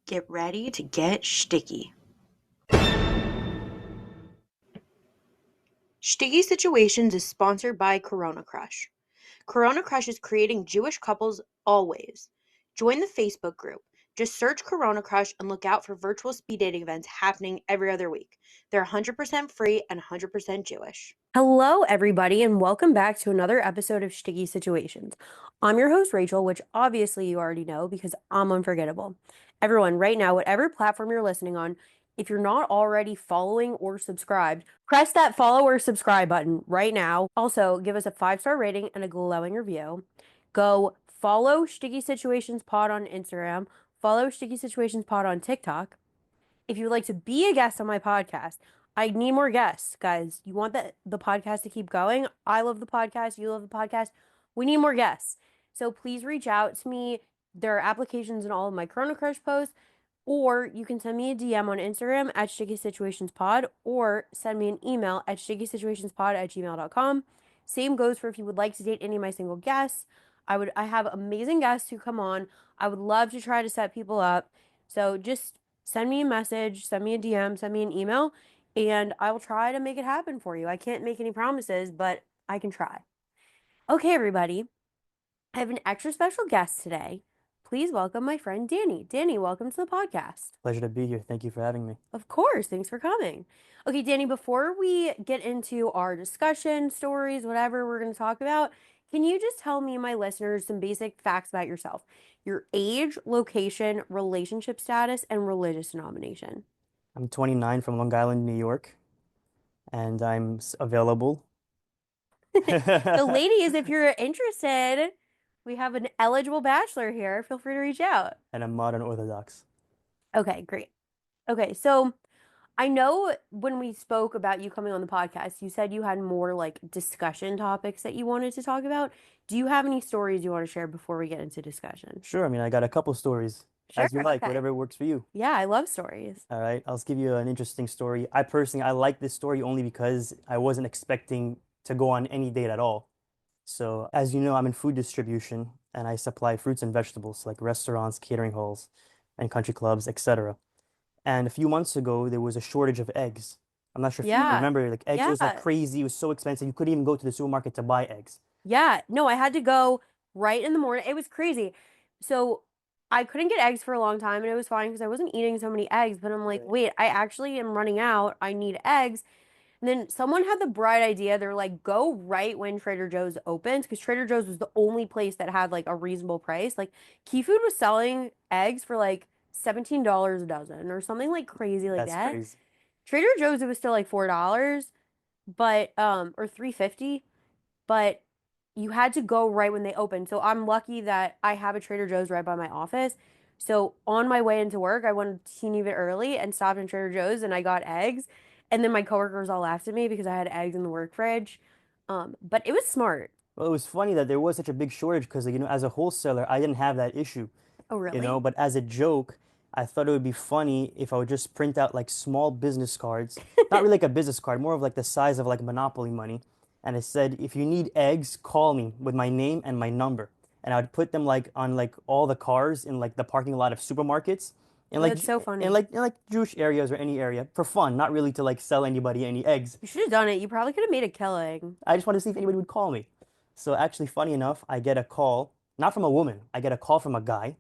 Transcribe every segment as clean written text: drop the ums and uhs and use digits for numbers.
Get ready to get sticky. Sticky Situations is sponsored by Corona Crush. Corona Crush is creating Jewish couples always. Join the Facebook group. Just search Corona Crush and look out for virtual speed dating events happening every other week. They're 100% free and 100% Jewish. Hello, everybody, and welcome back to another episode of Sticky Situations. I'm your host, Rachel, which obviously you already know because I'm unforgettable. Everyone, right now, whatever platform you're listening on, if you're not already following or subscribed, press that follow or subscribe button right now. Also, give us a 5-star rating and a glowing review. Go follow Sticky Situations Pod on Instagram, follow Sticky Situations Pod on TikTok. If you would like to be a guest on my podcast, I need more guests, guys. You want the podcast to keep going? I love the podcast. You love the podcast. We need more guests. So please reach out to me. There are applications in all of my Corona Crush posts, or you can send me a DM on Instagram at stickysituationspod, or send me an email at stickysituationspod@gmail.com. Same goes for if you would like to date any of my single guests. I have amazing guests who come on. I would love to try to set people up. So just send me a message, send me a DM, send me an email, and I will try to make it happen for you. I can't make any promises, but I can try. Okay, everybody. I have an extra special guest today. Please welcome my friend Danny. Danny, welcome to the podcast. Pleasure to be here. Thank you for having me. Of course, thanks for coming. Okay, Danny, before we get into our discussion, stories, whatever we're going to talk about, can you just tell me and my listeners some basic facts about yourself? Your age, location, relationship status, and religious denomination. I'm 29 from Long Island, New York, and I'm available. The ladies, if you're interested, we have an eligible bachelor here. Feel free to reach out. And I'm modern Orthodox. Okay, great. Okay, so I know when we spoke about you coming on the podcast, you said you had more like discussion topics that you wanted to talk about. Do you have any stories you want to share before we get into discussion? Sure, I mean, I got a couple stories, Sure, as you like, okay. whatever works for you. Yeah, I love stories. All right, I'll give you an interesting story. I like this story only because I wasn't expecting to go on any date at all. So, as you know, I'm in food distribution and I supply fruits and vegetables like restaurants, catering halls, and country clubs, etc. And a few months ago, there was a shortage of eggs. I'm not sure if you Yeah, remember, like eggs, it was like yeah, crazy. It was so expensive. You couldn't even go to the supermarket to buy eggs. yeah. No, I had to go right in the morning. It was crazy. So I couldn't get eggs for a long time and it was fine because I wasn't eating so many eggs. But I'm like, Right. wait, I actually am running out. I need eggs. And then someone had the bright idea. They're like, go right when Trader Joe's opens because Trader Joe's was the only place that had like a reasonable price. Like Key Food was selling eggs for like $17 a dozen or something like crazy like That's that. crazy. Trader Joe's it was still like $4, but or 3.50, but you had to go right when they opened. So I'm lucky that I have a Trader Joe's right by my office. So on my way into work, I went a teeny bit early and stopped in Trader Joe's and I got eggs. And then my coworkers all laughed at me because I had eggs in the work fridge. But it was smart. Well, it was funny that there was such a big shortage because, as a wholesaler, I didn't have that issue, Oh, really? but as a joke, I thought it would be funny if I would just print out like small business cards, not really like a business card, more of like the size of like Monopoly money. And it said, if you need eggs, call me with my name and my number. And I would put them like on like all the cars in like the parking lot of supermarkets in Oh, like that's so funny. in like Jewish areas or any area for fun, not really to like sell anybody any eggs. You should have done it. You probably could have made a killing. I just wanted to see if anybody would call me. So actually, funny enough, I get a call, not from a woman. I get a call from a guy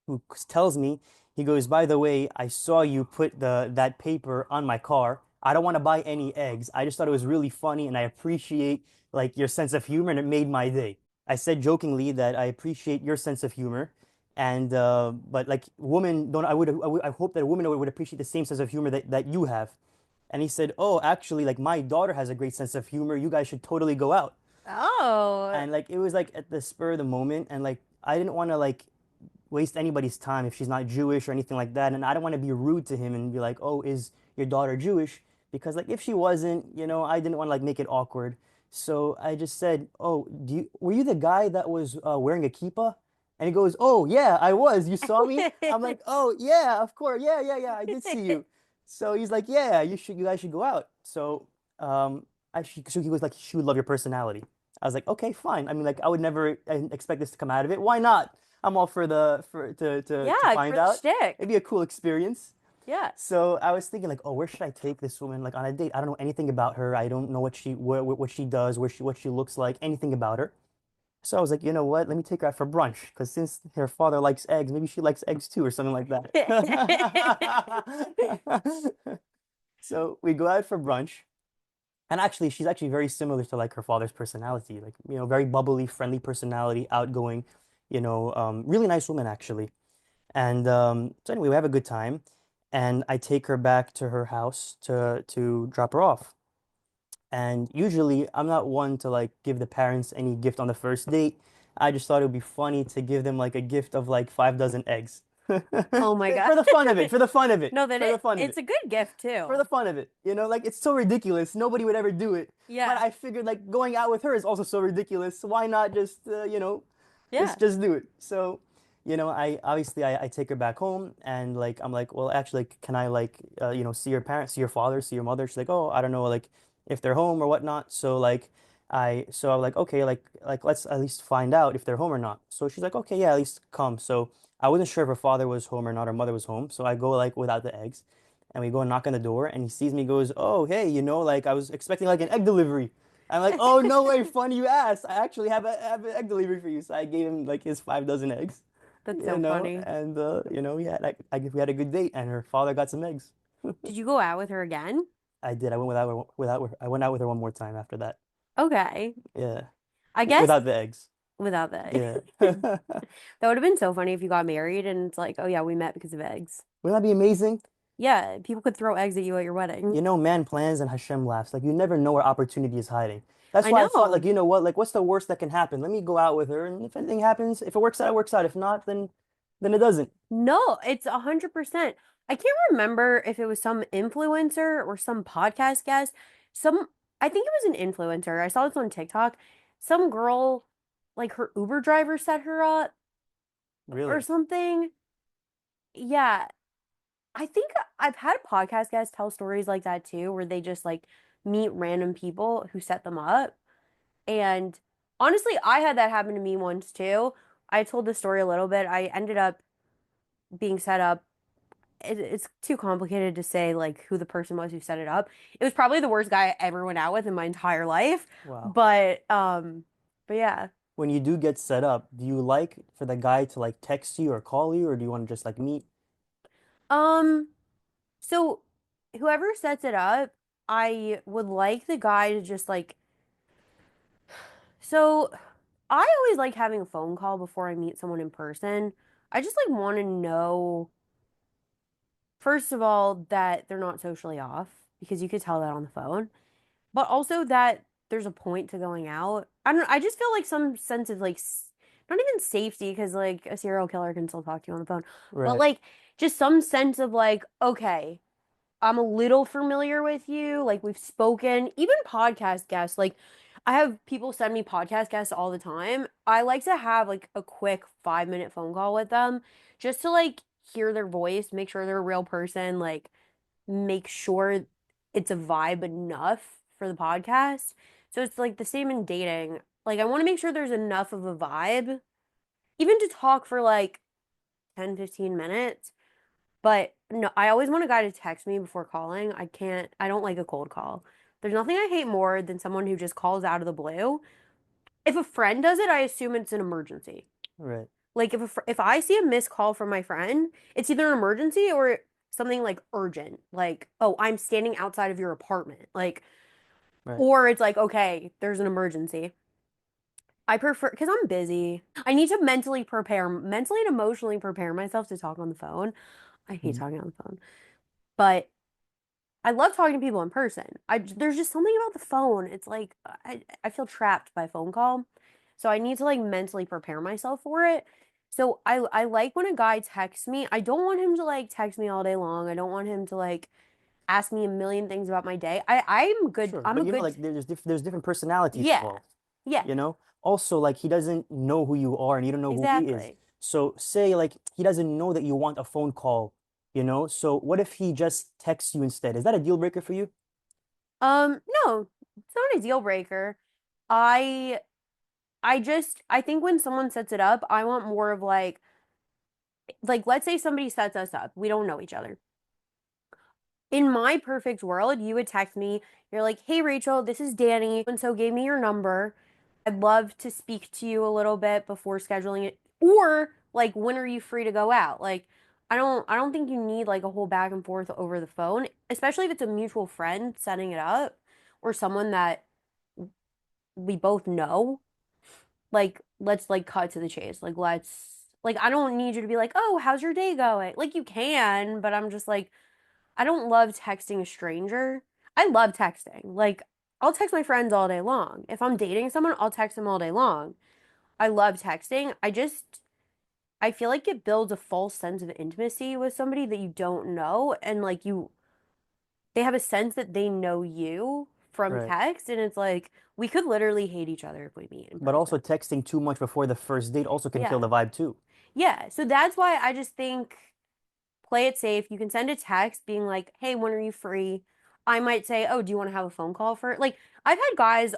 who tells me, he goes, by the way, I saw you put that paper on my car. I don't want to buy any eggs. I just thought it was really funny and I appreciate like your sense of humor and it made my day. I said jokingly that I appreciate your sense of humor and but like women don't I hope that a woman would appreciate the same sense of humor that you have. And he said, "Oh, actually, like my daughter has a great sense of humor. You guys should totally go out." Oh, And like it was like at the spur of the moment, and like I didn't want to like waste anybody's time if she's not Jewish or anything like that, and I don't want to be rude to him and be like, "Oh, is your daughter Jewish?" Because like if she wasn't, I didn't want to like make it awkward. So I just said, "Oh, were you the guy that was wearing a kippah?" And he goes, "Oh yeah, I was. You saw me?" I'm like, "Oh yeah, of course. Yeah, yeah, yeah. I did see you." So he's like, "Yeah, you guys should go out." So so he was like, "She would love your personality." I was like, "Okay, fine." I mean, like I would never expect this to come out of it. Why not? I'm all for the for to Yeah, for find the out. It'd shtick. be a cool experience. Yeah. So I was thinking like, oh, where should I take this woman like on a date? I don't know anything about her. I don't know what she does, what she looks like, anything about her. So I was like, you know what? Let me take her out for brunch because since her father likes eggs, maybe she likes eggs too or something like that. So we go out for brunch. And actually, she's actually very similar to like her father's personality, like, very bubbly, friendly personality, outgoing, really nice woman actually. And so anyway, we have a good time, and I take her back to her house to drop her off. And usually, I'm not one to like give the parents any gift on the first date. I just thought it would be funny to give them like a gift of like 5 dozen eggs. Oh my God. For the fun of it, for the fun of it, No, then for the fun of it's it, a good gift for the too. fun of it. Like it's so ridiculous. Nobody would ever do it. But Yeah. I figured like going out with her is also so ridiculous. Why not just Yeah. just do it? So, I obviously I take her back home and like I'm like, well, actually, can I like see your parents, see your father, see your mother? She's like, oh, I don't know, like if they're home or whatnot. So like I'm like, okay, like let's at least find out if they're home or not. So she's like, okay, yeah, at least come. So I wasn't sure if her father was home or not, her mother was home. So I go like without the eggs and we go and knock on the door and he sees me, goes, oh, hey, like I was expecting like an egg delivery. I'm like, oh, no way, funny you asked. I actually have an egg delivery for you. So I gave him like his 5 dozen eggs, That's so funny. and we had a good date and her father got some eggs. Did you go out with her again? I did. I went I went out with her one more time after that. Okay. Yeah. I guess Without the eggs. without that. Yeah. That would have been so funny if you got married and it's like, oh yeah, we met because of eggs. Wouldn't that be amazing? Yeah, people could throw eggs at you at your wedding. Man plans and Hashem laughs. Like you never know where opportunity is hiding. That's I why I thought, like, know. you know what, like, what's the worst that can happen? Let me go out with her, and if anything happens, if it works out, it works out. If not, then it doesn't. No, it's 100%. I can't remember if it was some influencer or some podcast guest. Some, I think it was an influencer. I saw this on TikTok. Some girl, like her Uber driver set her up or Really. something. Yeah, I think I've had podcast guests tell stories like that too, where they just like meet random people who set them up. And honestly, I had that happen to me once too. I told the story a little bit. I ended up being set up. It's too complicated to say like who the person was who set it up. It was probably the worst guy I ever went out with in my entire life. Wow. But yeah. When you do get set up, do you like for the guy to like text you or call you, or do you want to just like meet? Um, so whoever sets it up, I would like the guy to just like so I always like having a phone call before I meet someone in person. I just like want to know, first of all, that they're not socially off because you could tell that on the phone, but also that there's a point to going out. I don't know, I just feel like some sense of like not even safety because like a serial killer can still talk to you on the phone, but Right. like just some sense of like, okay, I'm a little familiar with you. Like we've spoken, even podcast guests. Like I have people send me podcast guests all the time. I like to have like a quick 5 minute phone call with them just to like hear their voice, make sure they're a real person, like make sure it's a vibe enough for the podcast. So it's like the same in dating. Like I want to make sure there's enough of a vibe, even to talk for like 10, 15 minutes. But no, I always want a guy to text me before calling. I don't like a cold call. There's nothing I hate more than someone who just calls out of the blue. If a friend does it, I assume it's an emergency. Right. Like if I see a missed call from my friend, it's either an emergency or something like urgent. Like, oh, I'm standing outside of your apartment. Like, Right. or it's like, okay, there's an emergency. I prefer because I'm busy. I need to mentally and emotionally prepare myself to talk on the phone. I hate Mhm. talking on the phone. But I love talking to people in person. There's just something about the phone. It's like I feel trapped by phone call. So I need to like mentally prepare myself for it. So I like when a guy texts me. I don't want him to like text me all day long. I don't want him to like ask me a million things about my day. I'm good. Sure, I'm a but good like there's different personalities yeah. involved. Yeah, Also, like he doesn't know who you are and you don't know who he is. exactly. So say like he doesn't know that you want a phone call. So what if he just texts you instead? Is that a deal breaker for you? No, it's not a deal breaker. I I think when someone sets it up, I want more of like let's say somebody sets us up. We don't know each other. In my perfect world, you would text me. You're like, "Hey Rachel, this is Danny, and so gave me your number. I'd love to speak to you a little bit before scheduling it." Or like, "When are you free to go out?" Like, I don't think you need like a whole back and forth over the phone, especially if it's a mutual friend setting it up or someone that we both know. Like, let's like cut to the chase. Like, let's like I don't need you to be like, "Oh, how's your day going?" Like you can, but I'm just like I don't love texting a stranger. I love texting. Like, I'll text my friends all day long. If I'm dating someone, I'll text them all day long. I love texting. I feel like it builds a false sense of intimacy with somebody that you don't know. And like, they have a sense that they know you from Right. text. And it's like, we could literally hate each other if we meet in But also person. texting too much before the first date also can kill Yeah. the vibe too. Yeah. So that's why I just think play it safe. You can send a text being like, "Hey, when are you free?" I might say, "Oh, do you want to have a phone call for?" Like, I've had guys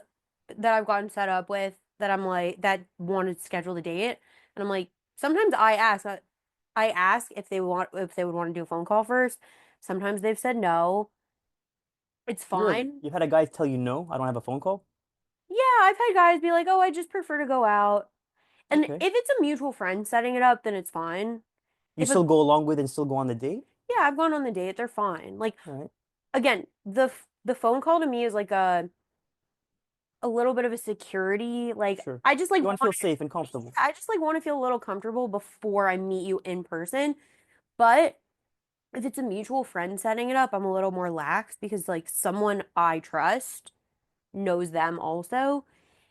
that I've gotten set up with that I'm like that wanted to schedule the date, and I'm like, sometimes I ask if they would want to do a phone call first. Sometimes they've said no. It's Really? fine. You've had a guy tell you no, I don't have a phone call? Yeah, I've had guys be like, "Oh, I just prefer to go out." And if Okay. it's a mutual friend setting it up, then it's fine. You If a still go along with and still go on the date? Yeah, I've gone on the date, they're fine. Like All right. again, the phone call to me is like a little bit of a security. Like Sure. I just like You want to want feel safe and comfortable. I just like want to feel a little comfortable before I meet you in person. But if it's a mutual friend setting it up, I'm a little more lax because like someone I trust knows them also.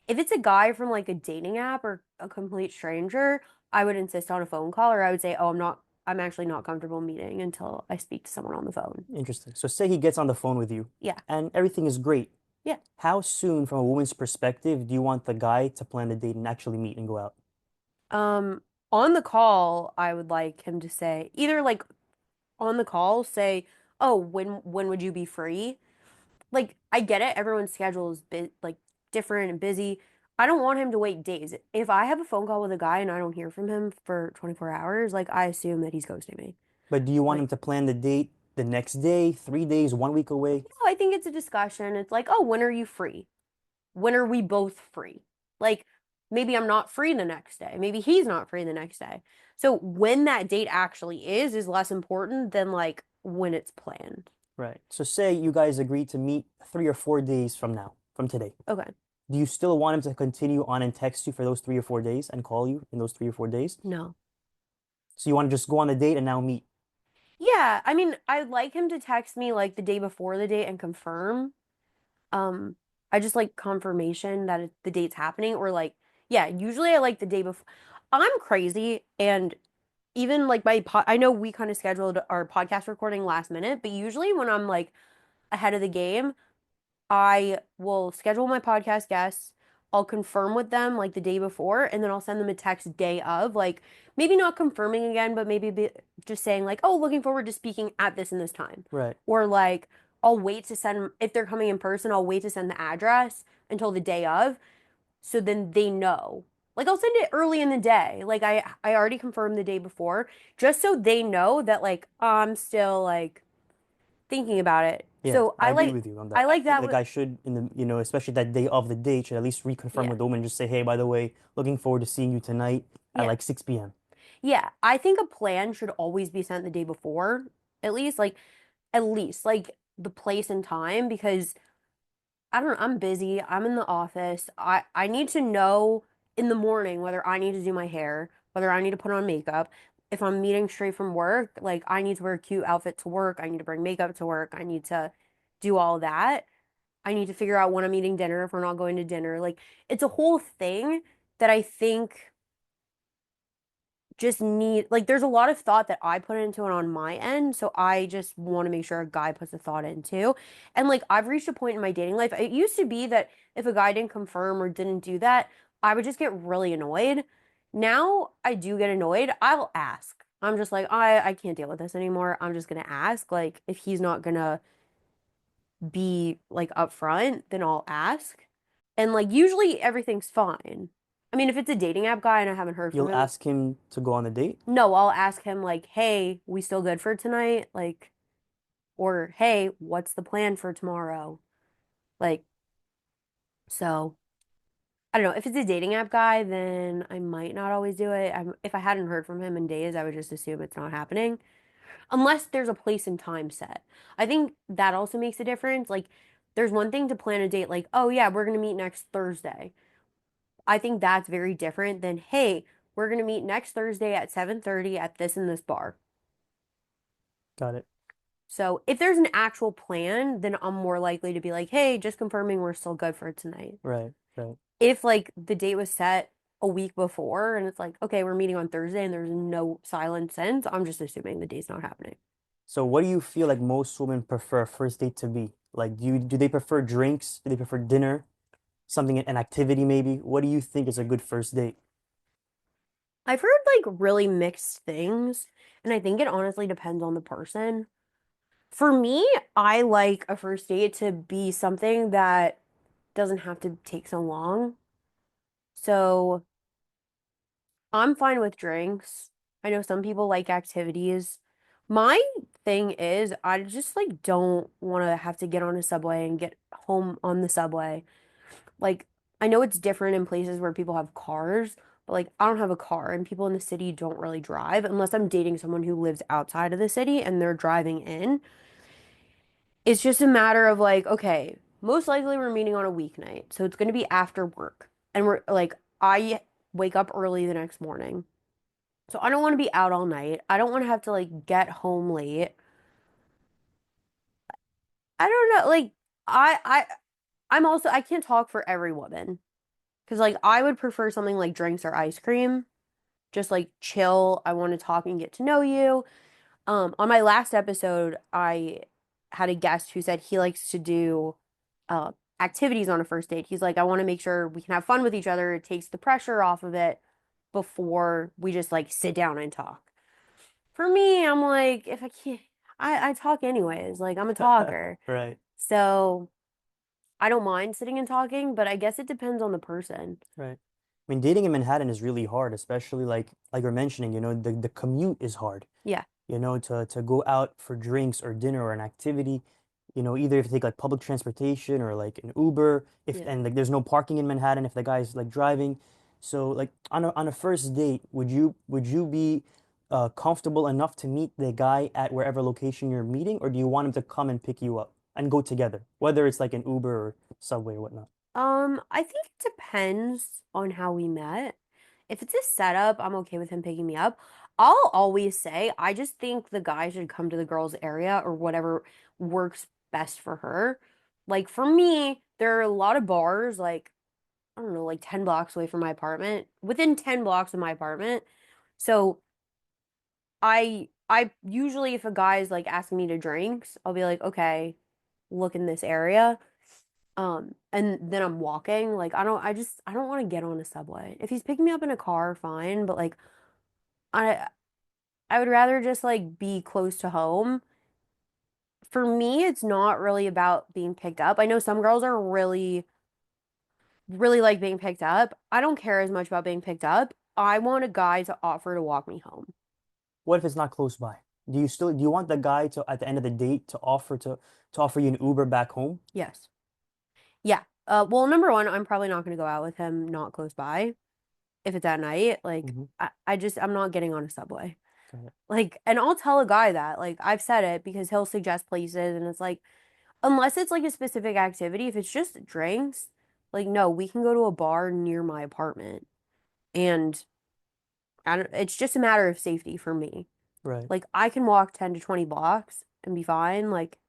If it's a guy from like a dating app or a complete stranger, I would insist on a phone call or I would say, "Oh, I'm actually not comfortable meeting until I speak to someone on the phone." Interesting. So say he gets on the phone with you Yeah. and everything is great. Yeah. How soon, from a woman's perspective, do you want the guy to plan the date and actually meet and go out? Um, on the call, I would like him to say either like on the call, say, "Oh, when would you be free?" Like I get it, everyone's schedule is like different and busy. I don't want him to wait days. If I have a phone call with a guy and I don't hear from him for 24 hours, like I assume that he's ghosting me. But do you want him Like, to plan the date the next day, 3 days, 1 week away? no, I think it's a discussion. It's like, "Oh, when are you free? When are we both free?" Like maybe I'm not free the next day. Maybe he's not free the next day. So when that date actually is less important than like when it's planned. Right. So say you guys agree to meet 3 or 4 days from now, from today. Okay. Do you still want him to continue on and text you for those 3 or 4 days and call you in those 3 or 4 days? No. So you want to just go on a date and now meet? Yeah, I mean, I'd like him to text me like the day before the date and confirm. Um, I just like confirmation that the date's happening or like yeah, usually I like the day before. I'm crazy and even like I know we kind of scheduled our podcast recording last minute, but usually when I'm like ahead of the game, I will schedule my podcast guests. I'll confirm with them like the day before, and then I'll send them a text day of, like maybe not confirming again, but just saying like, "Oh, looking forward to speaking at this and this time," Right. or like I'll wait to send if they're coming in person. I'll wait to send the address until the day of, so then they know. Like I'll send it early in the day. Like I already confirmed the day before, just so they know that like I'm still like thinking about it. Yeah, So I agree with you on that. I I like think that the with guy should, especially that day of the date, should at least reconfirm yeah. with the woman. Just say, hey, by the way, looking forward to seeing you tonight at Yeah. like 6 p.m. Yeah. I think a plan should always be sent the day before, at least like the place and time because I don't know, I'm busy. I'm in the office. I need to know in the morning whether I need to do my hair, whether I need to put on makeup. If I'm meeting straight from work, like I need to wear a cute outfit to work. I need to bring makeup to work. I need to do all that. I need to figure out when I'm eating dinner if we're not going to dinner. Like it's a whole thing that I think just need like there's a lot of thought that I put into it on my end, so I just want to make sure a guy puts the thought in too. And like I've reached a point in my dating life. It used to be that if a guy didn't confirm or didn't do that, I would just get really annoyed. Now I do get annoyed. I'll ask. I'm just like, I can't deal with this anymore. I'm just gonna ask. Like if he's not gonna be like upfront, then I'll ask. And like usually everything's fine. I mean, if it's a dating app guy and I haven't heard from You'll him, ask him to go on a date? no, I'll ask him like, "Hey, we still good for tonight?" Like, or "Hey, what's the plan for tomorrow?" Like, so I don't know. If it's a dating app guy, then I might not always do it. If I hadn't heard from him in days, I would just assume it's not happening. Unless there's a place and time set. I think that also makes a difference. Like, there's one thing to plan a date, like, oh yeah, we're gonna meet next Thursday. I think that's very different than, hey, we're gonna meet next Thursday at 7:30 at this and this bar. Got it. So if there's an actual plan, then I'm more likely to be like, hey, just confirming we're still good for tonight. Right, right. If like the date was set a week before and it's like, okay, we're meeting on Thursday and there's no silent sense, I'm just assuming the date's not happening. So what do you feel like most women prefer a first date to be? Like, do they prefer drinks? Do they prefer dinner? Something, an activity maybe? What do you think is a good first date? I've heard like really mixed things, and I think it honestly depends on the person. For me, I like a first date to be something that doesn't have to take so long. So I'm fine with drinks. I know some people like activities. My thing is, I just like don't want to have to get on a subway and get home on the subway. Like, I know it's different in places where people have cars, but like, I don't have a car, and people in the city don't really drive unless I'm dating someone who lives outside of the city and they're driving in. It's just a matter of like, okay, most likely we're meeting on a weeknight, so it's going to be after work. And we're like, I wake up early the next morning. So I don't want to be out all night. I don't want to have to like get home late. I don't know. Like I'm also I can't talk for every woman because like I would prefer something like drinks or ice cream. Just like chill. I want to talk and get to know you. On my last episode, I had a guest who said he likes to do uh activities on a first date. He's like, I want to make sure we can have fun with each other. It takes the pressure off of it before we just like sit down and talk. For me, I'm like, if I can't, I talk anyways. Like, I'm a talker. Right, So I don't mind sitting and talking, but I guess it depends on the person. right. I mean, dating in Manhattan is really hard, especially like you're mentioning, the commute is hard. Yeah, To go out for drinks or dinner or an activity, either if you take like public transportation or like an Uber, if yeah. and like there's no parking in Manhattan if the guy's like driving. So like on a first date, would you be comfortable enough to meet the guy at wherever location you're meeting, or do you want him to come and pick you up and go together, whether it's like an Uber or Subway or whatnot? I think it depends on how we met. If it's a setup, I'm okay with him picking me up. I'll always say, I just think the guy should come to the girl's area or whatever works best for her. Like for me, there are a lot of bars, like, I don't know, like 10 blocks away from my apartment, within 10 blocks of my apartment. So I usually if a guy's like asking me to drinks, I'll be like, okay, look in this area. And then I'm walking. Like I don't want to get on a subway. If he's picking me up in a car, fine, but like I I would rather just like be close to home. For me, it's not really about being picked up. I know some girls are really like being picked up. I don't care as much about being picked up. I want a guy to offer to walk me home. What if it's not close by? Do you want the guy to at the end of the date to offer you an Uber back home? Yes. Yeah. Well, number one, I'm probably not going to go out with him not close by if it's at night. Like, Mm-hmm. I'm not getting on a subway. Got it. Like, and I'll tell a guy that. Like, I've said it because he'll suggest places, and it's like, unless it's like a specific activity, if it's just drinks, like, no, we can go to a bar near my apartment. And it's just a matter of safety for me. Right. Like, I can walk 10 to 20 blocks and be fine. Like,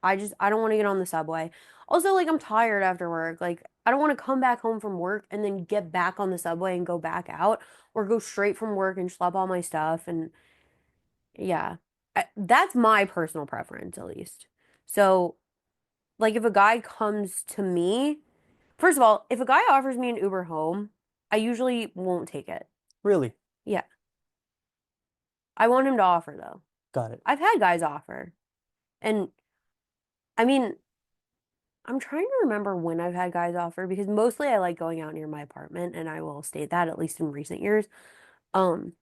I don't want to get on the subway. Also, like I'm tired after work. Like I don't want to come back home from work and then get back on the subway and go back out or go straight from work and schlep all my stuff and yeah. That's my personal preference at least. So, like if a guy comes to me, first of all, if a guy offers me an Uber home, I usually won't take it. Really? Yeah. I want him to offer though. Got it. I've had guys offer. And I mean, I'm trying to remember when I've had guys offer because mostly I like going out near my apartment and I will state that at least in recent years. Um,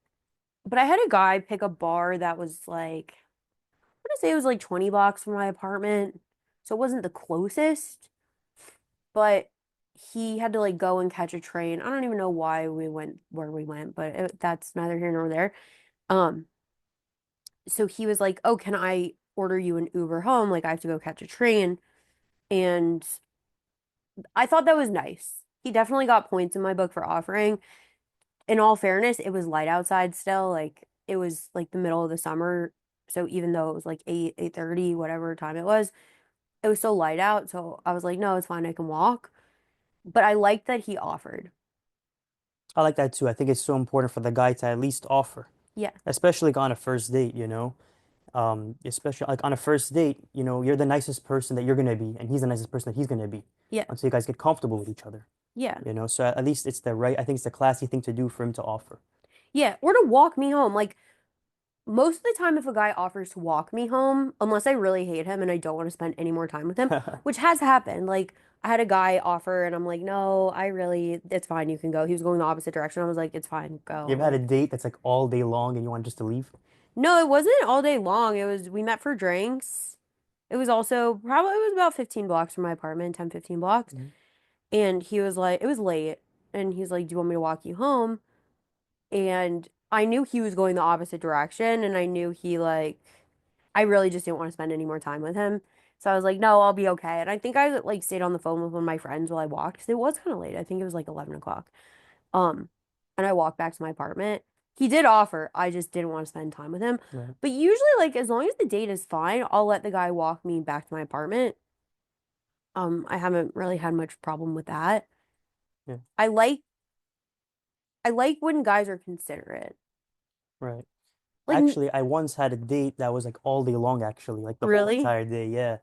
but I had a guy pick a bar that was like, I'm gonna say it was like 20 blocks from my apartment. So it wasn't the closest, but he had to like go and catch a train. I don't even know why we went where we went, but that's neither here nor there. Um, so he was like, "Oh, can I order you an Uber home? Like I have to go catch a train." And I thought that was nice. He definitely got points in my book for offering. In all fairness, it was light outside still. Like it was like the middle of the summer. So even though it was like 8, 8:30, whatever time it was so light out. So I was like, no, it's fine. I can walk. But I liked that he offered. I like that too. I think it's so important for the guy to at least offer, Yeah. especially like on a first date, you know. Especially like on a first date, you know, you're the nicest person that you're gonna be, and he's the nicest person that he's gonna be Yeah. until you guys get comfortable with each other, Yeah. you know. So at least it's the right, I think it's the classy thing to do for him to offer. Yeah. Or to walk me home. Like most of the time, if a guy offers to walk me home, unless I really hate him and I don't want to spend any more time with him, which has happened. Like I had a guy offer and I'm like, no, it's fine. You can go. He was going the opposite direction. I was like, it's fine. You Go. ever had a Like, date that's like all day long and you want just to leave? no, it wasn't all day long. We met for drinks. It was also probably, it was about 15 blocks from my apartment, 10, 15 blocks. Mhm. And he was like, it was late. And he's like, do you want me to walk you home? And I knew he was going the opposite direction. And I knew I really just didn't want to spend any more time with him. So I was like, no, I'll be okay. And I think I like stayed on the phone with one of my friends while I walked because it was kind of late. I think it was like 11 o'clock. Um, and I walked back to my apartment. He did offer. I just didn't want to spend time with him. Right. But usually, like, as long as the date is fine, I'll let the guy walk me back to my apartment. I haven't really had much problem with that. Yeah. I like I like when guys are considerate. Right. Like, Actually, I once had a date that was like all day long, actually, like the whole really? entire day. Yeah.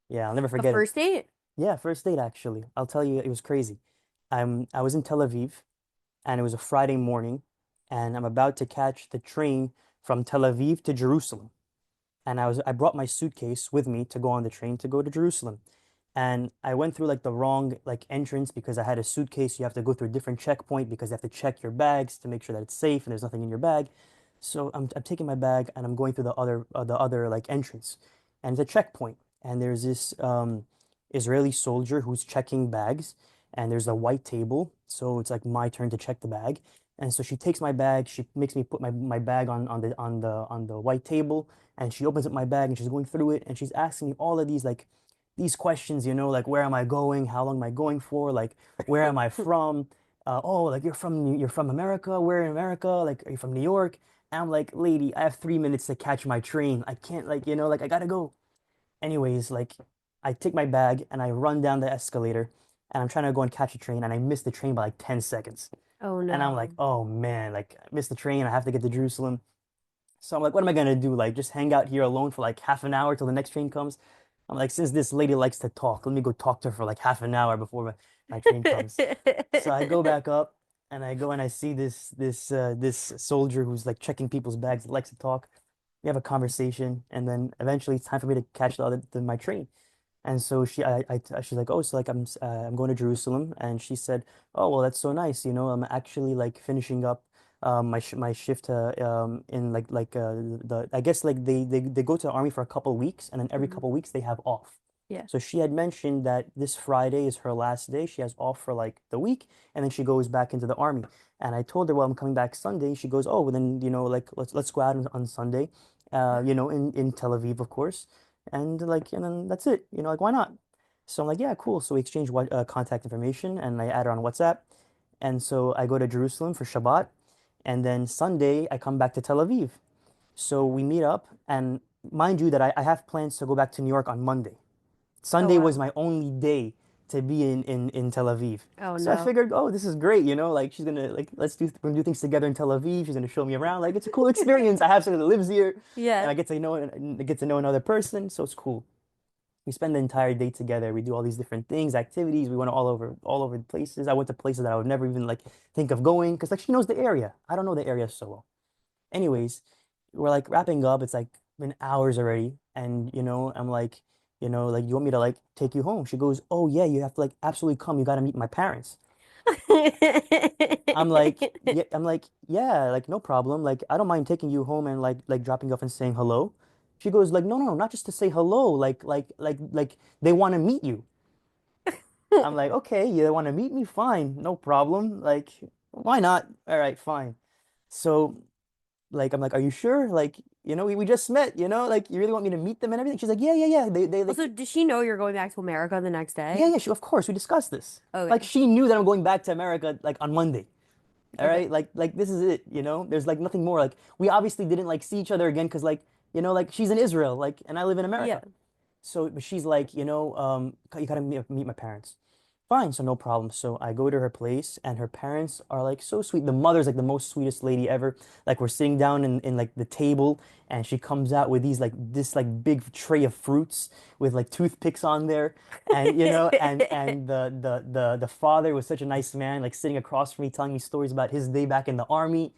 Yeah, I'll never A forget it. first date? Yeah, first date actually. I'll tell you, it was crazy. I was in Tel Aviv and it was a Friday morning and I'm about to catch the train from Tel Aviv to Jerusalem. And I brought my suitcase with me to go on the train to go to Jerusalem. And I went through like the wrong like entrance because I had a suitcase. You have to go through a different checkpoint because they have to check your bags to make sure that it's safe and there's nothing in your bag. So I'm taking my bag and I'm going through the other like entrance, and it's a checkpoint. And there's this Israeli soldier who's checking bags, and there's a white table. So it's like my turn to check the bag. And so she takes my bag. She makes me put my bag on the white table, and she opens up my bag and she's going through it and she's asking me all of these questions, you know, like where am I going? How long am I going for? Like where am I from? Oh, like you're from America? Where in America? Like are you from New York? And I'm like, lady, I have 3 minutes to catch my train. I can't like, you know, like I gotta go. Anyways, like I take my bag and I run down the escalator and I'm trying to go and catch a train and I miss the train by like 10 seconds. Oh And I'm like, no. oh man, like I missed the train. I have to get to Jerusalem. So I'm like, what am I gonna do? Like, just hang out here alone for like half an hour till the next train comes? I'm like, since this lady likes to talk, let me go talk to her for like half an hour before my train comes. So I go back up and I go and I see this soldier who's like checking people's bags, likes to talk. We have a conversation, and then eventually it's time for me to catch my train. And so she's like, oh, so like I'm going to Jerusalem, and she said, oh, well, that's so nice, you know, I'm actually like finishing up my shift in the I guess like they go to the army for a couple of weeks, and then every Mhm. couple of weeks they have off. Yeah. So she had mentioned that this Friday is her last day. She has off for like the week, and then she goes back into the army. And I told her, well, I'm coming back Sunday. She goes, oh, well, then you know, like let's go out on Sunday, you know, in Tel Aviv, of course, and then that's it. You know, like why not? So I'm like, yeah, cool. So we exchange what contact information, and I add her on WhatsApp. And so I go to Jerusalem for Shabbat, and then Sunday I come back to Tel Aviv. So we meet up, and mind you that I have plans to go back to New York on Monday. Oh Sunday was wow. my only day to be in Tel Aviv. Oh So I no. figured, oh, this is great, you know, like she's gonna like we're gonna do things together in Tel Aviv. She's gonna show me around. Like it's a cool experience. I have someone that lives here, and Yeah. I get to know another person, so it's cool. We spend the entire day together. We do all these different things, activities. We went all over the places. I went to places that I would never even like think of going because like she knows the area. I don't know the area so well. Anyways, we're like wrapping up. It's like been hours already, and you know, I'm like, like you want me to like take you home? She goes, oh yeah, you have to like absolutely come. You got to meet my parents. I'm like, yeah, like no problem. Like I don't mind taking you home and like dropping you off and saying hello. She goes like, no, no, no, not just to say hello. Like they want to meet you. I'm like, okay, you want to meet me? Fine, no problem. Like, why not? All right, fine. So like I'm like, are you sure? Like, we just met, like you really want me to meet them and everything? She's like, yeah, yeah, yeah. They like Also, does she know you're going back to America the next yeah, day? yeah, of course, we discussed this. Like Okay. she knew that I'm going back to America like on Monday. All Okay. right, like this is it. There's like nothing more. Like we obviously didn't like see each other again because like like she's in Israel, like, and I live in Yeah. America. So, but she's like, you gotta meet my parents. Fine, so no problem. So I go to her place, and her parents are like so sweet. The mother's like the most sweetest lady ever. Like we're sitting down in like the table, and she comes out with this like big tray of fruits with like toothpicks on there, and and the father was such a nice man, like sitting across from me, telling me stories about his day back in the army.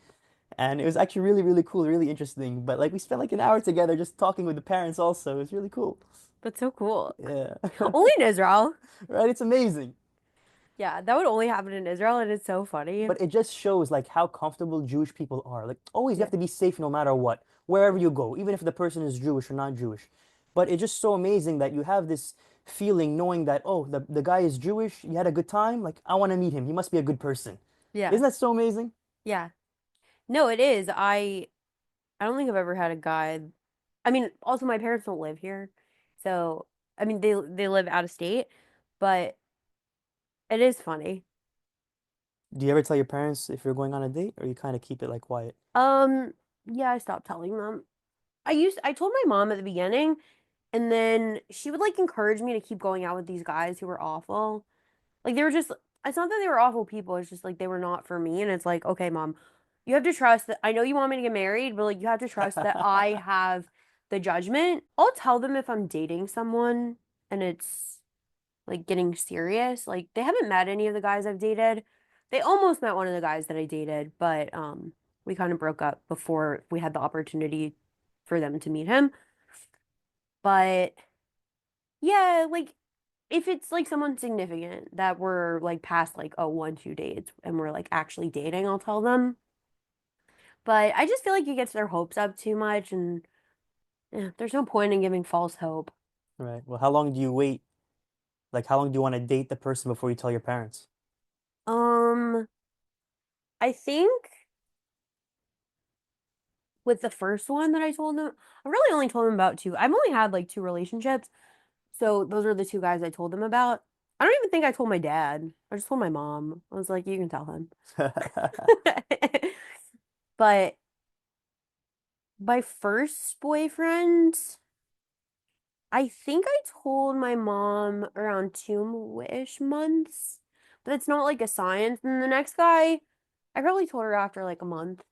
And it was actually really, really cool, really interesting. But like we spent like an hour together just talking with the parents also. It was really cool. That's so cool. Yeah. Only in Israel. Right? It's amazing. Yeah, that would only happen in Israel, and it's so funny. But it just shows like how comfortable Jewish people are. Like always you Yeah. have to be safe no matter what, wherever you go, even if the person is Jewish or not Jewish. But it's just so amazing that you have this feeling knowing that, oh, the guy is Jewish, you had a good time, like I want to meet him. He must be a good person. Yeah. Isn't that so amazing? Yeah. No, it is. I don't think I've ever had a guy. I mean, also my parents don't live here. So, I mean, they live out of state, but it is funny. Do you ever tell your parents if you're going on a date or you kind of keep it like quiet? Um, yeah, I stopped telling them. I told my mom at the beginning, and then she would like encourage me to keep going out with these guys who were awful. Like they were just, it's not that they were awful people, it's just like they were not for me. And it's like, okay, mom, you have to trust that I know you want me to get married, but like you have to trust that I have the judgment. I'll tell them if I'm dating someone and it's like getting serious. Like they haven't met any of the guys I've dated. They almost met one of the guys that I dated, but we kind of broke up before we had the opportunity for them to meet him. But yeah, like if it's like someone significant that we're like past like oh 1 2 dates and we're like actually dating, I'll tell them. But I just feel like it gets their hopes up too much, and there's no point in giving false hope. Right. Well, how long do you wait? Like, how long do you want to date the person before you tell your parents? Um, I think with the first one that I told them, I really only told them about two. I've only had like two relationships, so those are the two guys I told them about. I don't even think I told my dad. I just told my mom. I was like, you can tell him. But my first boyfriend, I think I told my mom around 2-ish months, but it's not like a science. And the next guy, I probably told her after like a month.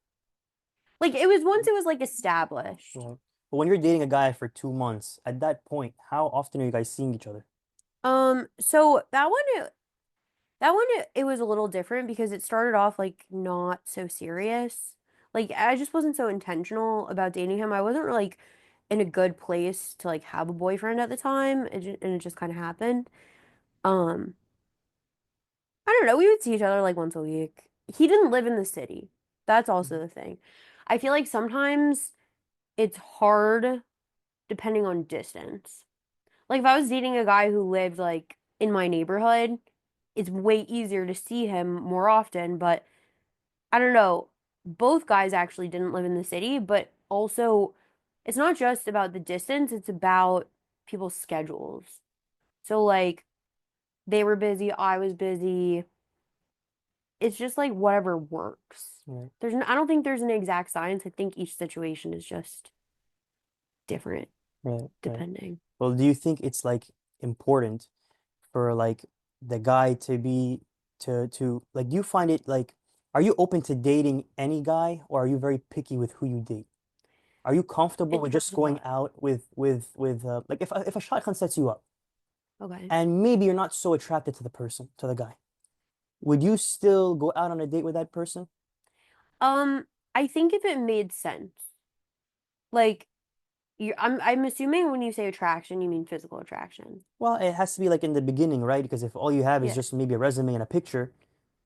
Like it was once it was like established. Right. But when you're dating a guy for 2 months, at that point, how often are you guys seeing each other? So that one it was a little different because it started off like not so serious. Like I just wasn't so intentional about dating him. I wasn't really, like in a good place to like have a boyfriend at the time. And it just kind of happened. Um, I don't know. We would see each other like once a week. He didn't live in the city. That's also the thing. I feel like sometimes it's hard depending on distance. Like if I was dating a guy who lived like in my neighborhood, it's way easier to see him more often, but I don't know. Both guys actually didn't live in the city, but also it's not just about the distance, it's about people's schedules. So like they were busy, I was busy. It's just like whatever works. Right, I don't think there's an exact science. I think each situation is just different right, right. depending. Well, do you think it's like important for like the guy to be to like do you find it like are you open to dating any guy or are you very picky with who you date? Are you comfortable In with terms just of going what? out with like if a shotgun sets you up Okay. and maybe you're not so attracted to the person, to the guy, would you still go out on a date with that person? Um, I think if it made sense. Like I'm assuming when you say attraction, you mean physical attraction. Well, it has to be like in the beginning, right? Because if all you have is Yeah. just maybe a resume and a picture,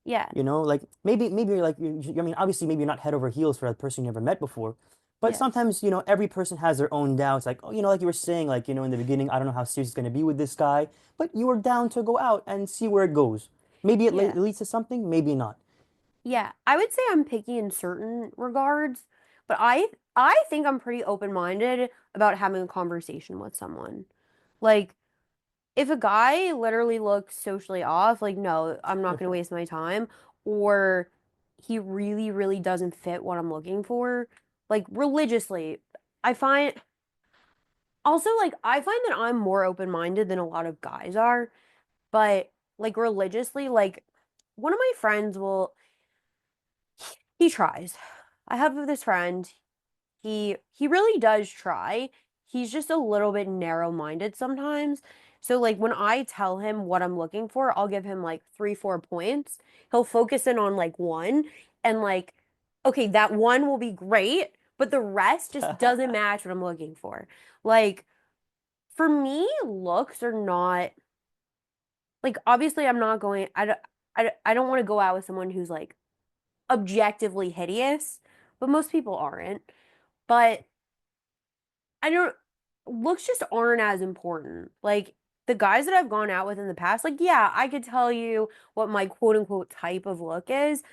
Yeah. like maybe you're like I mean, obviously maybe you're not head over heels for a person you never met before, but Yeah. sometimes every person has their own doubts. Like, oh, like you were saying, like in the beginning, I don't know how serious it's gonna be with this guy, but you were down to go out and see where it goes. Maybe it Yeah. leads to something, maybe not. Yeah. I would say I'm picky in certain regards, but I think I'm pretty open-minded about having a conversation with someone. Like if a guy literally looks socially off, like no, I'm not going to waste my time, or he really, really doesn't fit what I'm looking for, like religiously, I find also like I find that I'm more open-minded than a lot of guys are, but like religiously, like one of my friends will he tries. I have this friend. He really does try. He's just a little bit narrow-minded sometimes. So like when I tell him what I'm looking for, I'll give him like 3, 4 points. He'll focus in on like one and like, okay, that one will be great, but the rest just doesn't match what I'm looking for. Like for me, looks are not like obviously I'm not going I don't want to go out with someone who's like objectively hideous, but most people aren't. But I don't looks just aren't as important. Like the guys that I've gone out with in the past, like yeah, I could tell you what my quote unquote type of look is.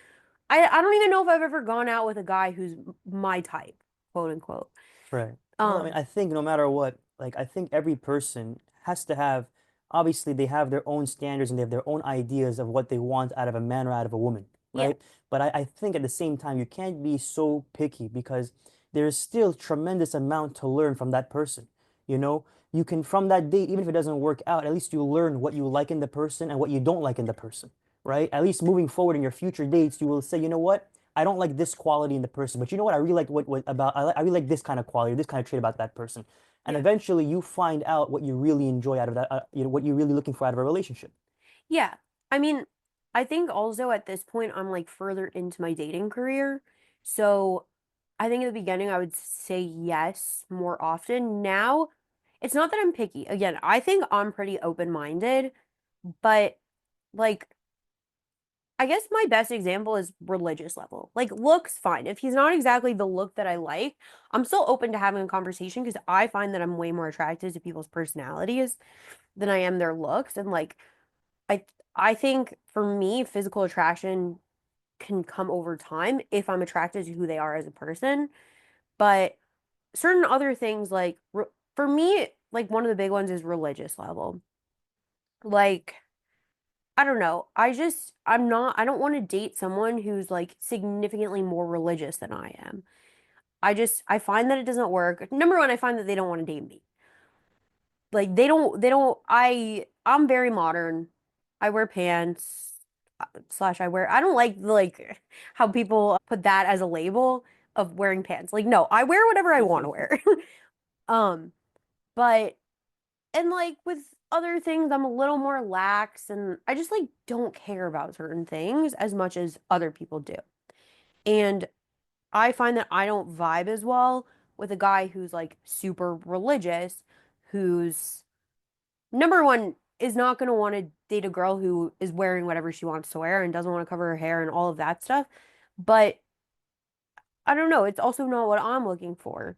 I don't even know if I've ever gone out with a guy who's my type, quote unquote. Right. Well, I mean, Um, I think no matter what, like, I think every person has to have, obviously, they have their own standards and they have their own ideas of what they want out of a man or out of a woman, yeah, right? But I think at the same time, you can't be so picky because there's still tremendous amount to learn from that person. You know, you can, from that date, even if it doesn't work out, at least you learn what you like in the person and what you don't like in the person, right? At least moving forward in your future dates, you will say, you know what? I don't like this quality in the person, but you know what? I really like what about I really like this kind of quality, this kind of trait about that person. And yeah. eventually you find out what you really enjoy out of that, what you're really looking for out of a relationship. Yeah. I mean, I think also at this point I'm like further into my dating career. So I think at the beginning I would say yes more often. Now, it's not that I'm picky. Again, I think I'm pretty open-minded, but like I guess my best example is religious level. Like looks fine. If he's not exactly the look that I like, I'm still open to having a conversation because I find that I'm way more attracted to people's personalities than I am their looks. And like I I think for me, physical attraction can come over time if I'm attracted to who they are as a person. But certain other things for me, like one of the big ones is religious level. Like I don't know. I don't want to date someone who's like significantly more religious than I am. I find that it doesn't work. Number one, I find that they don't want to date me. Like they don't I'm very modern. I wear pants slash I wear I don't like how people put that as a label of wearing pants. Like no, I wear whatever I want to wear. Um, but and like with other things, I'm a little more lax and I just like don't care about certain things as much as other people do. And I find that I don't vibe as well with a guy who's like super religious, who's number one is not going to want to date a girl who is wearing whatever she wants to wear and doesn't want to cover her hair and all of that stuff. But I don't know, it's also not what I'm looking for.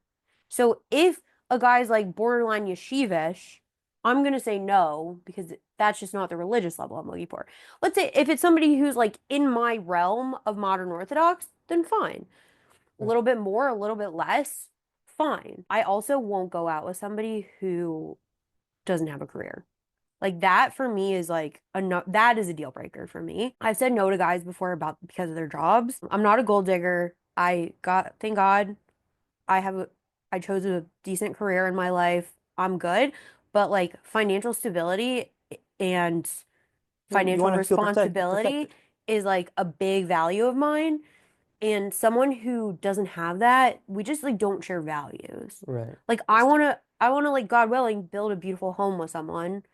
So if a guy's like borderline yeshivish, I'm gonna say no because that's just not the religious level I'm looking for. Let's say if it's somebody who's like in my realm of modern Orthodox, then fine. A Right. little bit more, a little bit less, fine. I also won't go out with somebody who doesn't have a career. Like that for me is like a no, that is a deal breaker for me. I've said no to guys before about because of their jobs. I'm not a gold digger. Thank God I have a, I chose a decent career in my life. I'm good. But like financial stability and You financial want to feel responsibility protected. is like a big value of mine. And someone who doesn't have that, we just like don't share values. Right. Like I wanna like God willing build a beautiful home with someone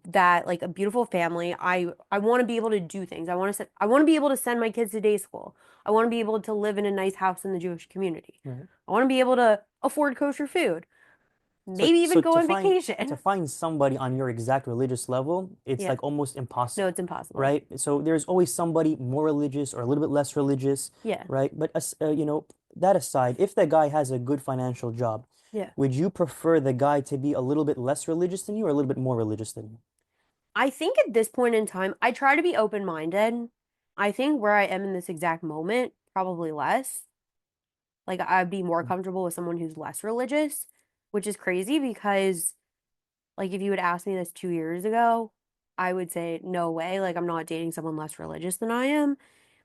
that like a beautiful family. I want to be able to do things. I want to be able to send my kids to day school. I want to be able to live in a nice house in the Jewish community. Right. I want to be able to afford kosher food, So maybe even so go to on find to vacation. find somebody on your exact religious level, it's Yeah. like almost No, impossible, it's impossible. right? So there's always somebody more religious or a little bit less religious, Yeah. right? But that aside, if the guy has a good financial job, Yeah. would you prefer the guy to be a little bit less religious than you or a little bit more religious than you? I think at this point in time, I try to be open-minded. I think where I am in this exact moment, probably less. Like I'd be more comfortable with someone who's less religious, which is crazy because like if you had asked me this 2 years ago, I would say no way. Like I'm not dating someone less religious than I am.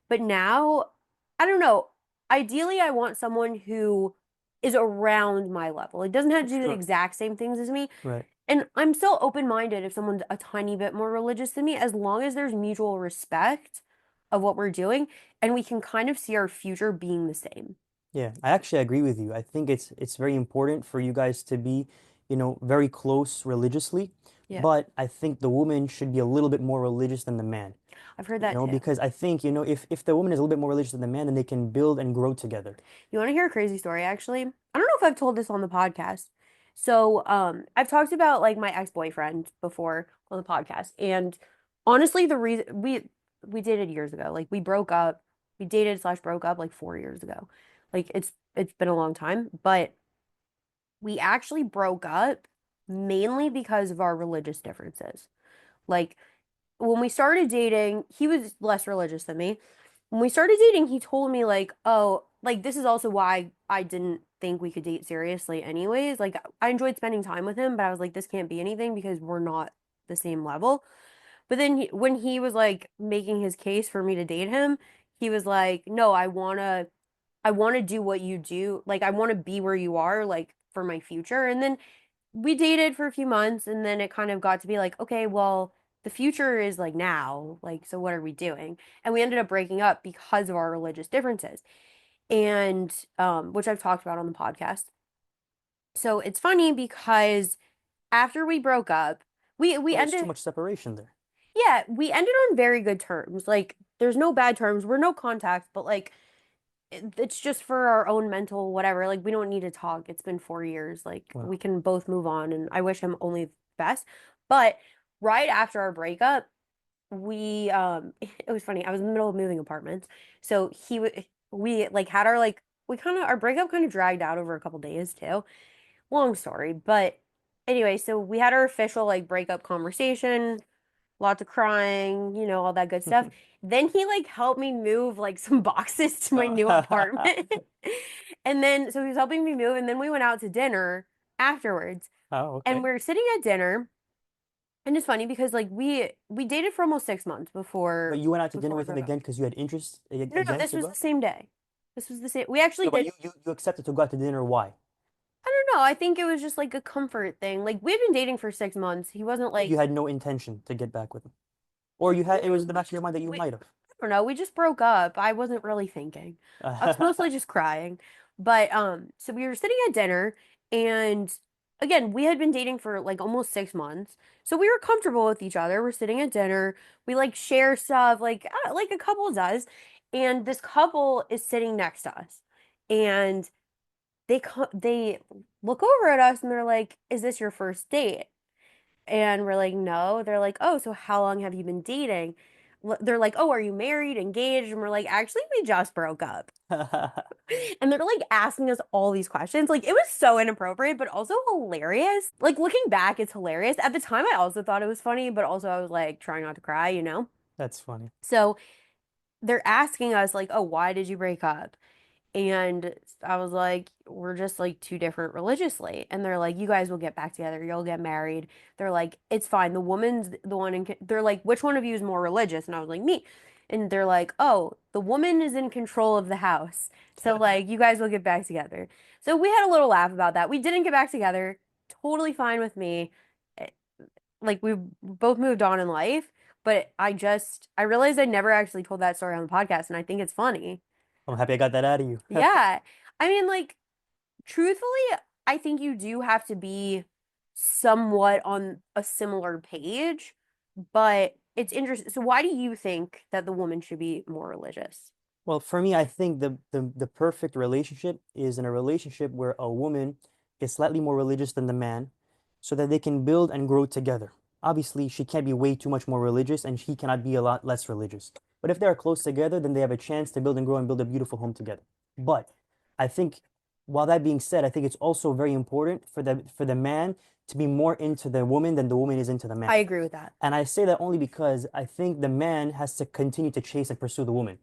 But now, I don't know. Ideally, I want someone who is around my level. It doesn't have to do the Sure. exact same things as me. Right. And I'm still open-minded if someone's a tiny bit more religious than me, as long as there's mutual respect of what we're doing and we can kind of see our future being the same. Yeah, I actually agree with you. I think it's very important for you guys to be, very close religiously, Yeah, but I think the woman should be a little bit more religious than the man. I've heard that too. Because I think, if the woman is a little bit more religious than the man, then they can build and grow together. You want to hear a crazy story, actually? I don't know if I've told this on the podcast. So, I've talked about like my ex-boyfriend before on the podcast, and honestly, the reason we dated years ago, like we broke up, we dated slash broke up like 4 years ago. Like it's been a long time, but we actually broke up mainly because of our religious differences. Like when we started dating, he was less religious than me. When we started dating, he told me like, "Oh, like this is also why I didn't think we could date seriously anyways. Like I enjoyed spending time with him, but I was like this can't be anything because we're not the same level." But then when he was like making his case for me to date him, he was like, "No, I want to do what you do. Like I want to be where you are like for my future." And then we dated for a few months and then it kind of got to be like, okay, well, the future is like now. Like, so what are we doing? And we ended up breaking up because of our religious differences. And which I've talked about on the podcast. So it's funny because after we broke up, we So there's too ended much separation there. yeah, we ended on very good terms. Like there's no bad terms. We're no contact, but like it's just for our own mental whatever. Like we don't need to talk. It's been 4 years. Like we Wow. can both move on and I wish him only the best. But right after our breakup, we it was funny. I was in the middle of moving apartments. So we like had our like we kind of our breakup kind of dragged out over a couple days too. Long story, but anyway, so we had our official like breakup conversation, lots of crying, all that good stuff. Then he like helped me move like some boxes to my new apartment. And then so he was helping me move and then we went out to dinner afterwards. Oh, And okay. we are sitting at dinner and it's funny because like we dated for almost 6 months But before you went out to dinner before we with him broke up. again because you had interest No, again this to was go? the same day. This was the same. We actually No, but did. you accepted to go out to dinner. Why? I don't know. I think it was just like a comfort thing. Like we'd been dating for 6 months. He wasn't So you like had no intention to get back with him. Or it was in the back of your mind that you we might have. I don't know. We just broke up. I wasn't really thinking. I was mostly just crying. But so we were sitting at dinner and again, we had been dating for like almost 6 months. So we were comfortable with each other. We're sitting at dinner. We like share stuff like a couple does. And this couple is sitting next to us. And they look over at us and they're like, "Is this your first date?" And we're like, no. They're like, oh, so how long have you been dating? They're like, oh, are you married, engaged? And we're like, actually, we just broke up. And they're like asking us all these questions. Like, it was so inappropriate, but also hilarious. Like, looking back, it's hilarious. At the time, I also thought it was funny, but also I was like trying not to cry. That's funny. So they're asking us, like, oh, why did you break up? And I was like, we're just like too different religiously. And they're like, you guys will get back together. You'll get married. They're like, it's fine. The woman's the one they're like, which one of you is more religious? And I was like, me. And they're like, oh, the woman is in control of the house. So like, you guys will get back together. So we had a little laugh about that. We didn't get back together. Totally fine with me. Eh, Like we both moved on in life, but I realized I never actually told that story on the podcast, and I think it's funny. I'm happy I got that out of you. Yeah. I mean, like, truthfully, I think you do have to be somewhat on a similar page, but it's interesting. So, why do you think that the woman should be more religious? Well, for me, I think the perfect relationship is in a relationship where a woman is slightly more religious than the man so that they can build and grow together. Obviously, she can't be way too much more religious and he cannot be a lot less religious. But if they are close together, then they have a chance to build and grow and build a beautiful home together. But I think, while that being said, I think it's also very important for the man to be more into the woman than the woman is into the man. I agree with that. And I say that only because I think the man has to continue to chase and pursue the woman.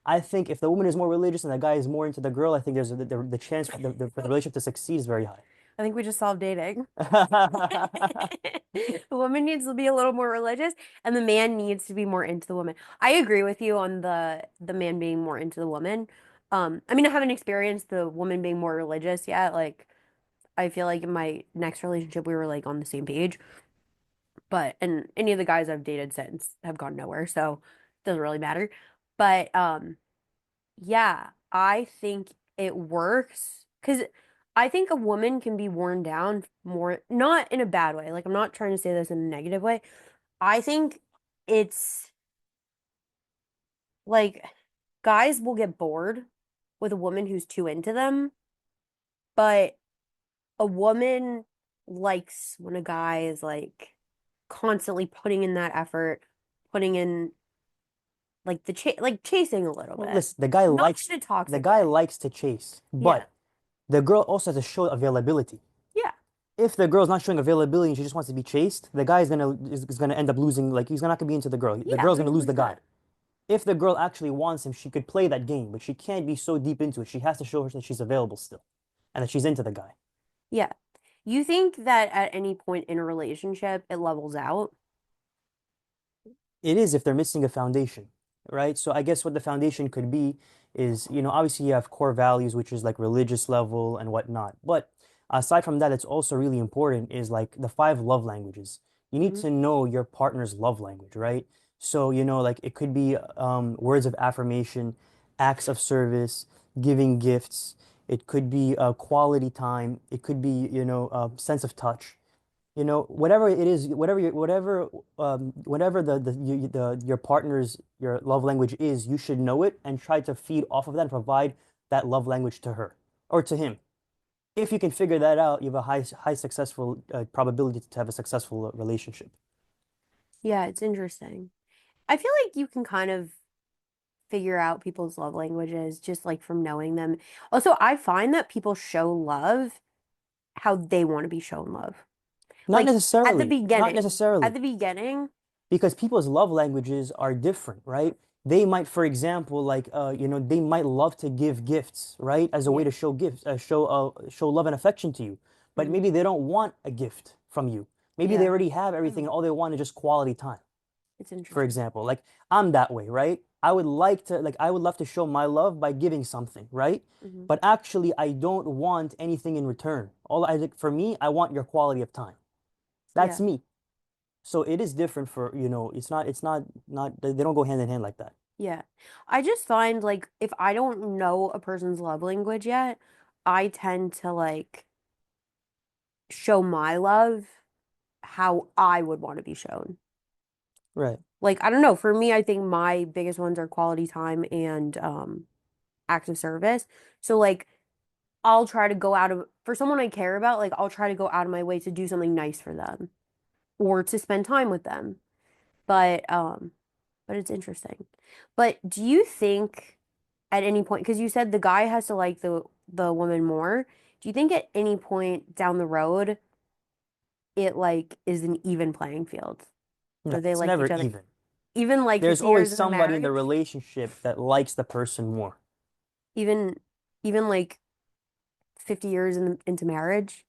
I think if the woman is more religious and the guy is more into the girl, I think the chance for the relationship to succeed is very high. I think we just solved dating. The woman needs to be a little more religious, and the man needs to be more into the woman. I agree with you on the man being more into the woman. I mean, I haven't experienced the woman being more religious yet. Like, I feel like in my next relationship, we were like on the same page. But and any of the guys I've dated since have gone nowhere, so it doesn't really matter. But yeah, I think it works because I think a woman can be worn down more, not in a bad way. Like, I'm not trying to say this in a negative way. I think it's like guys will get bored with a woman who's too into them, but a woman likes when a guy is like constantly putting in that effort, putting in like like chasing a little Well, bit. listen, the guy Not likes in a the toxic guy way. likes to chase, Yeah. but the girl also has to show availability. Yeah. If the girl's not showing availability and she just wants to be chased, the guy is gonna end up losing. Like he's not gonna be into the girl. The Yeah, girl's gonna lose the guy. 100%. If the girl actually wants him, she could play that game, but she can't be so deep into it. She has to show her that she's available still and that she's into the guy. Yeah. You think that at any point in a relationship it levels out? It is if they're missing a foundation, right? So I guess what the foundation could be is, obviously you have core values, which is like religious level and whatnot. But aside from that, it's also really important is like the five love languages. You need Hmm. to know your partner's love language, right? So, like it could be words of affirmation, acts of service, giving gifts. It could be quality time. It could be, sense of touch. Whatever it is, whatever your partner's your love language is, you should know it and try to feed off of that and provide that love language to her or to him. If you can figure that out, you have a high successful probability to have a successful relationship. Yeah, it's interesting. I feel like you can kind of figure out people's love languages just like from knowing them. Also, I find that people show love how they want to be shown love. Not Like necessarily, not at necessarily. the beginning, Because people's love languages are different, right? They might, for example, like they might love to give gifts, right, as a way yeah. to show gifts, show love and affection to you. But Hmm. maybe they don't want a gift from you. Maybe they Yeah. already have everything, and all they want is just quality time. It's For interesting. example, like I'm that way, right? I would love to show my love by giving something, right? Hmm. But actually, I don't want anything in return. For me, I want your quality of time. That's Yeah. me. So it is different for, not, they don't go hand in hand like that. Yeah. I just find like if I don't know a person's love language yet, I tend to like show my love how I would want to be shown. Right. Like, I don't know, for me, I think my biggest ones are quality time and acts of service. So like I'll try to go out of for someone I care about, like I'll try to go out of my way to do something nice for them or to spend time with them. But but it's interesting. But do you think at any point, because you said the guy has to like the woman more, do you think at any point down the road it like is an even playing field No, where they it's like never each other? even. Even like There's 50 always years into somebody in the marriage? relationship that likes the person more. Even even like 50 years into marriage?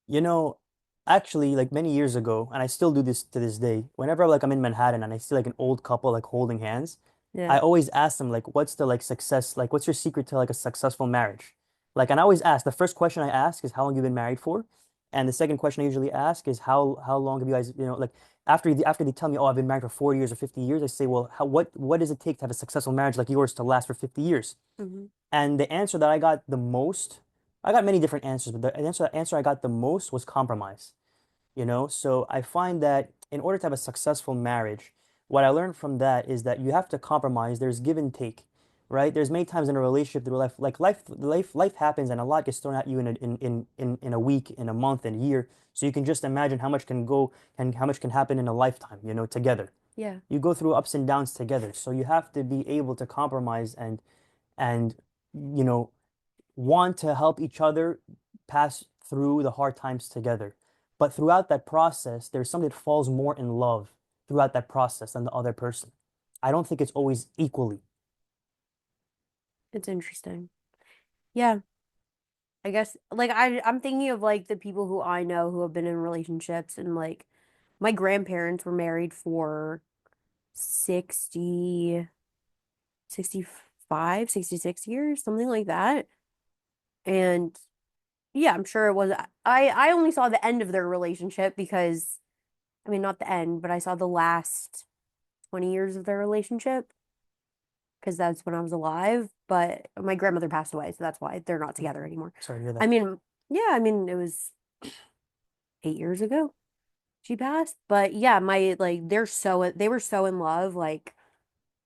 You know, actually, like many years ago, and I still do this to this day, whenever like I'm in Manhattan and I see like an old couple like holding hands, I Yeah. always ask them like, what's the like success, like what's your secret to like a successful marriage? Like, and I always ask, the first question I ask is how long you been married for? And the second question I usually ask is how long have you guys, like after they tell me, oh, I've been married for 40 years or 50 years, I say, well, what does it take to have a successful marriage like yours to last for 50 years? Hmm. And the answer that I got the most, I got many different answers, but the answer I got the most was compromise. So I find that in order to have a successful marriage, what I learned from that is that you have to compromise. There's give and take. right? There's many times in a relationship where life happens and a lot gets thrown at you in a week, in a month, in a year. So you can just imagine how much can go and how much can happen in a lifetime, together. Yeah. You go through ups and downs together. So you have to be able to compromise and you know want to help each other pass through the hard times together. But throughout that process, there's somebody that falls more in love throughout that process than the other person. I don't think it's always equally. It's interesting. Yeah. I guess like I'm thinking of like the people who I know who have been in relationships, and like my grandparents were married for 60, 65, 66 years, something like that. And yeah, I'm sure it was I only saw the end of their relationship because I mean not the end, but I saw the last 20 years of their relationship because that's when I was alive, but my grandmother passed away, so that's why they're not together anymore. Sorry to hear I that. mean, yeah, I mean it was 8 years ago she passed. But yeah, my like they were so in love. Like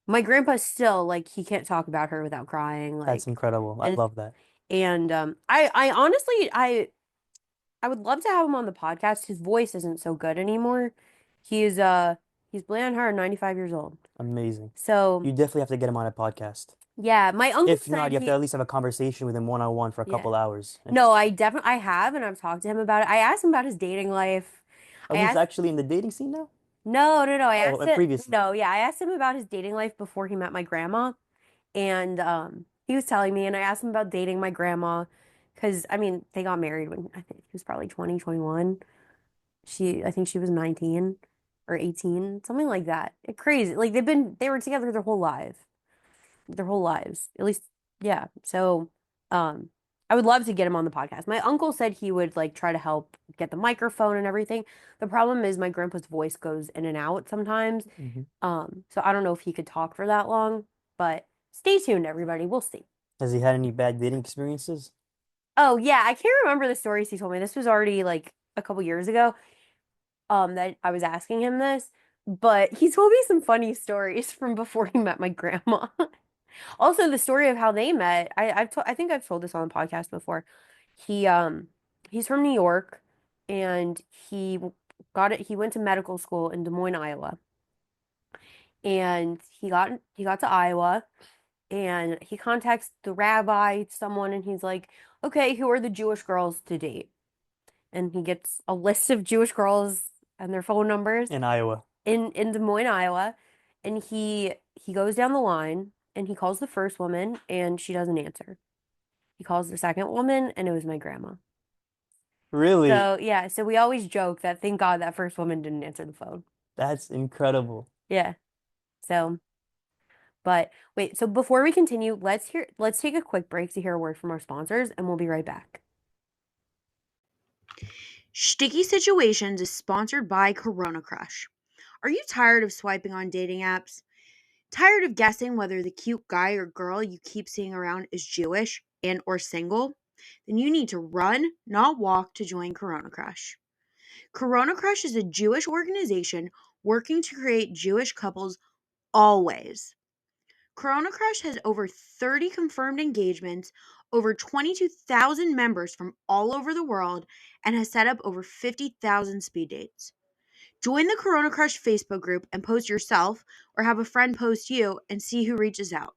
my grandpa still like he can't talk about her without crying. That's Like incredible. I and love that. I honestly I would love to have him on the podcast. His voice isn't so good anymore. He's he's bland hard, 95 years old. Amazing. So You definitely have to get him on a podcast. yeah, my uncle If not, said you have to he at least have a conversation with him one on one for a yeah. couple hours. And No, I definitely I have, and I've talked to him about it. I asked him about his dating life. oh, I he's asked actually in the dating scene now? no. I Oh, asked it. previously. No, yeah, I asked him about his dating life before he met my grandma, and he was telling me, and I asked him about dating my grandma, because I mean they got married when I think he was probably 20, 21. I think she was 19 or 18, something like that. Crazy. Like they were together their whole lives. At least, yeah. So, um, I would love to get him on the podcast. My uncle said he would like try to help get the microphone and everything. The problem is my grandpa's voice goes in and out sometimes. Hmm. So I don't know if he could talk for that long, but stay tuned, everybody. We'll see. Has he had any bad dating experiences? Oh yeah, I can't remember the stories he told me. This was already like a couple years ago. That I was asking him this, but he told me some funny stories from before he met my grandma. Also, the story of how they met, I think I've told this on the podcast before. He he's from New York, and he went to medical school in Des Moines, Iowa. And he got to Iowa, and he contacts the rabbi, someone, and he's like, "Okay, who are the Jewish girls to date?" And he gets a list of Jewish girls and their phone numbers In Iowa. in Des Moines, Iowa, and he goes down the line and he calls the first woman and she doesn't answer. He calls the second woman and it was my grandma. Really? So yeah, so we always joke that thank God that first woman didn't answer the phone. That's incredible. Yeah. So, but wait, so before we continue, let's take a quick break to hear a word from our sponsors and we'll be right back. Sticky Situations is sponsored by Corona Crush. Are you tired of swiping on dating apps? Tired of guessing whether the cute guy or girl you keep seeing around is Jewish and or single? Then you need to run, not walk, to join Corona Crush. Corona Crush is a Jewish organization working to create Jewish couples always. Corona Crush has over 30 confirmed engagements, over 22,000 members from all over the world, and has set up over 50,000 speed dates. Join the Corona Crush Facebook group and post yourself or have a friend post you and see who reaches out.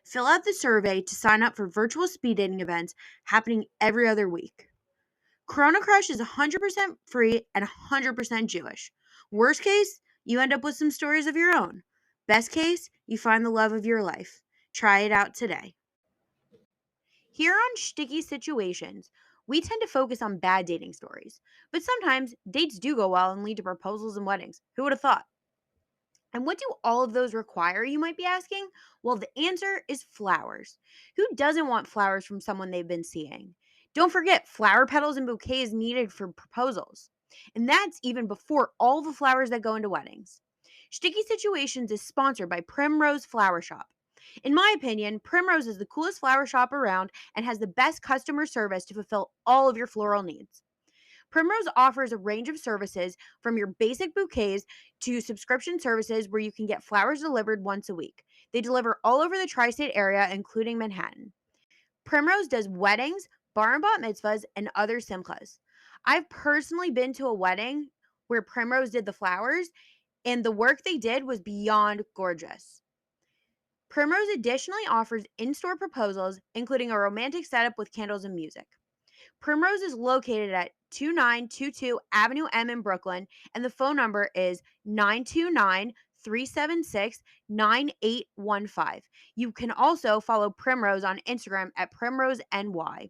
Fill out the survey to sign up for virtual speed dating events happening every other week. Corona Crush is 100% free and 100% Jewish. Worst case, you end up with some stories of your own. Best case, you find the love of your life. Try it out today. Here on Sticky Situations, we tend to focus on bad dating stories, but sometimes dates do go well and lead to proposals and weddings. Who would have thought? And what do all of those require, you might be asking? Well, the answer is flowers. Who doesn't want flowers from someone they've been seeing? Don't forget, flower petals and bouquets needed for proposals. And that's even before all the flowers that go into weddings. Sticky Situations is sponsored by Primrose Flower Shop. In my opinion, Primrose is the coolest flower shop around and has the best customer service to fulfill all of your floral needs. Primrose offers a range of services from your basic bouquets to subscription services where you can get flowers delivered once a week. They deliver all over the tri state area, including Manhattan. Primrose does weddings, bar and bat mitzvahs, and other simchas. I've personally been to a wedding where Primrose did the flowers, and the work they did was beyond gorgeous. Primrose additionally offers in store proposals, including a romantic setup with candles and music. Primrose is located at 2922 Avenue M in Brooklyn, and the phone number is 929 376 9815. You can also follow Primrose on Instagram at PrimroseNY.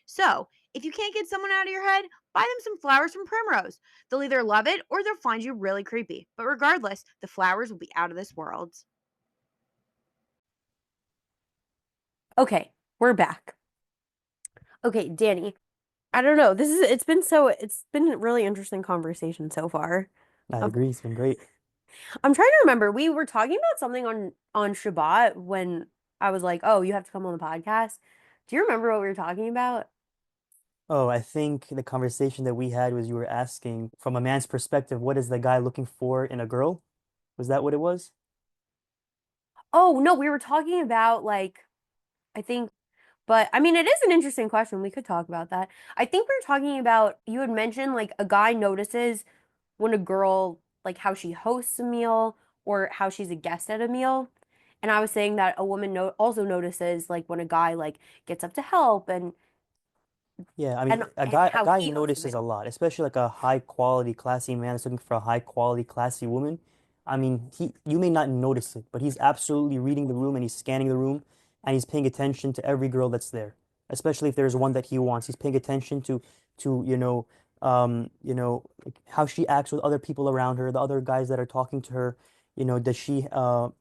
So, if you can't get someone out of your head, buy them some flowers from Primrose. They'll either love it or they'll find you really creepy. But regardless, the flowers will be out of this world. Okay, we're back. Okay, Danny, I don't know. It's been a really interesting conversation so far. I Um, agree. It's been great. I'm trying to remember. We were talking about something on Shabbat when I was like, "Oh, you have to come on the podcast." Do you remember what we were talking about? Oh, I think the conversation that we had was you were asking from a man's perspective, what is the guy looking for in a girl? Was that what it was? Oh, no, we were talking about like I think but I mean, it is an interesting question. We could talk about that. I think we were talking about you had mentioned like a guy notices when a girl like how she hosts a meal or how she's a guest at a meal. And I was saying that a woman no also notices like when a guy like gets up to help Yeah, I mean, and and a how guy he hosts the notices a meal. lot, especially like a high quality, classy man that's looking for a high quality, classy woman. I mean, you may not notice it, but he's absolutely reading the room and he's scanning the room and he's paying attention to every girl that's there, especially if there's one that he wants. He's paying attention to like how she acts with other people around her, the other guys that are talking to her. Does she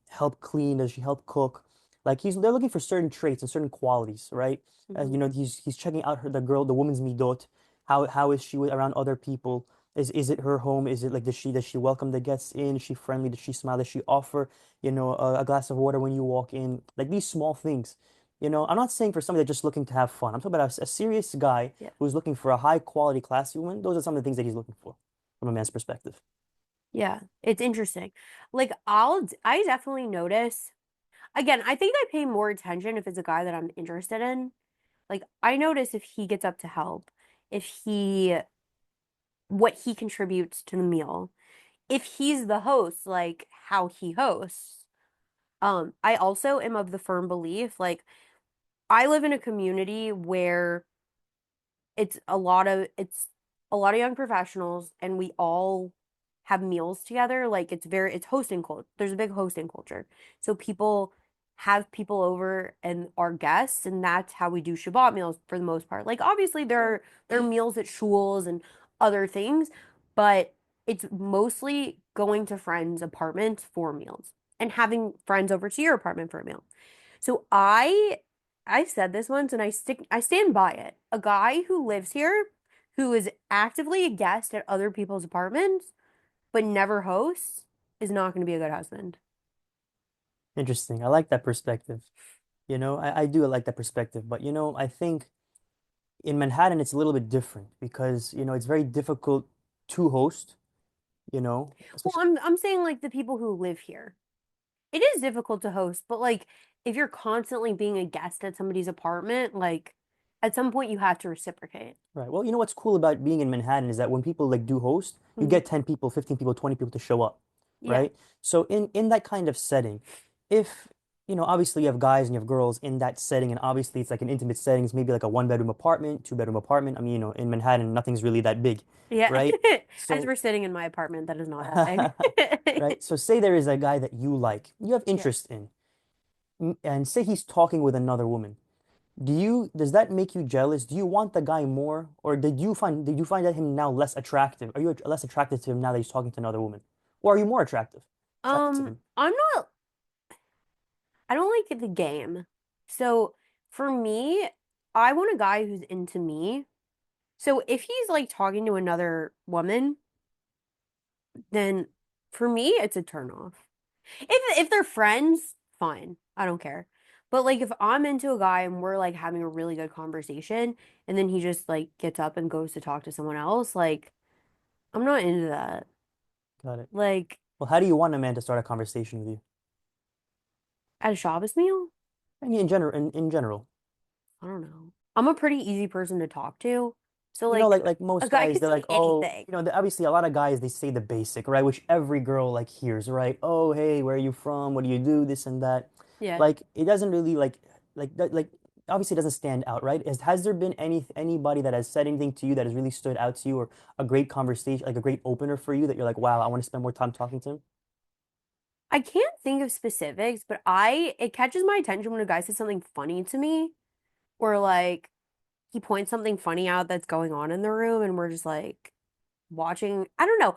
help clean? Does she help cook? Like they're looking for certain traits and certain qualities, right? Hmm. He's checking out the woman's midot. How is she around other people? Is it her home? Is it like does she welcome the guests in? Is she friendly? Does she smile? Does she offer a glass of water when you walk in? Like these small things. I'm not saying for somebody that's just looking to have fun. I'm talking about a serious guy Yeah. who's looking for a high quality, classy woman. Those are some of the things that he's looking for from a man's perspective. Yeah, it's interesting. Like I definitely notice. Again, I think I pay more attention if it's a guy that I'm interested in. Like I notice if he gets up to help, if he what he contributes to the meal. If he's the host, like how he hosts. I also am of the firm belief, like I live in a community where it's a lot of young professionals and we all have meals together. Like it's hosting culture. There's a big hosting culture. So people have people over and are guests, and that's how we do Shabbat meals for the most part. Like obviously there are meals at shuls and other things, but it's mostly going to friends' apartments for meals and having friends over to your apartment for a meal. So I said this once and I stand by it. A guy who lives here who is actively a guest at other people's apartments but never hosts is not going to be a good husband. Interesting. I like that perspective. I do like that perspective. But I think in Manhattan it's a little bit different because it's very difficult to host, Well, especially I'm saying like the people who live here. It is difficult to host, but like if you're constantly being a guest at somebody's apartment, like at some point you have to reciprocate. right. Well, what's cool about being in Manhattan is that when people like do host, you Hmm. get 10 people, 15 people, 20 people to show up, Yeah. right? So in that kind of setting, if obviously you have guys and you have girls in that setting, and obviously it's like an intimate setting, it's maybe like a one-bedroom apartment, two-bedroom apartment. I mean, in Manhattan, nothing's really that big, Yeah. right? As So we're sitting in my apartment that is not that big. right? So say there is a guy that you like, you have Yeah. interest in, and say he's talking with another woman. Does that make you jealous? Do you want the guy more, or did you find that him now less attractive? Are you less attracted to him now that he's talking to another woman, or are you more attracted to him? I'm not I don't like the game. So for me, I want a guy who's into me. So if he's like talking to another woman, then for me it's a turn off. If they're friends, fine. I don't care. But like if I'm into a guy and we're like having a really good conversation and then he just like gets up and goes to talk to someone else, like I'm not into that. Got it. Like Well, how do you want a man to start a conversation with you? At a Shabbos meal? I mean, in general. I don't know. I'm a pretty easy person to talk to. So You know, like like a most guy guys, could they're like, say oh, anything. obviously a lot of guys they say the basic, right? Which every girl like hears, right? Oh, hey, where are you from? What do you do? This and that. Yeah. Like it doesn't really like that like obviously it doesn't stand out, right? Has there been anybody that has said anything to you that has really stood out to you or a great conversation, like a great opener for you that you're like, wow, I want to spend more time talking to him? I can't think of specifics, but I it catches my attention when a guy says something funny to me or like he points something funny out that's going on in the room and we're just like watching. I don't know.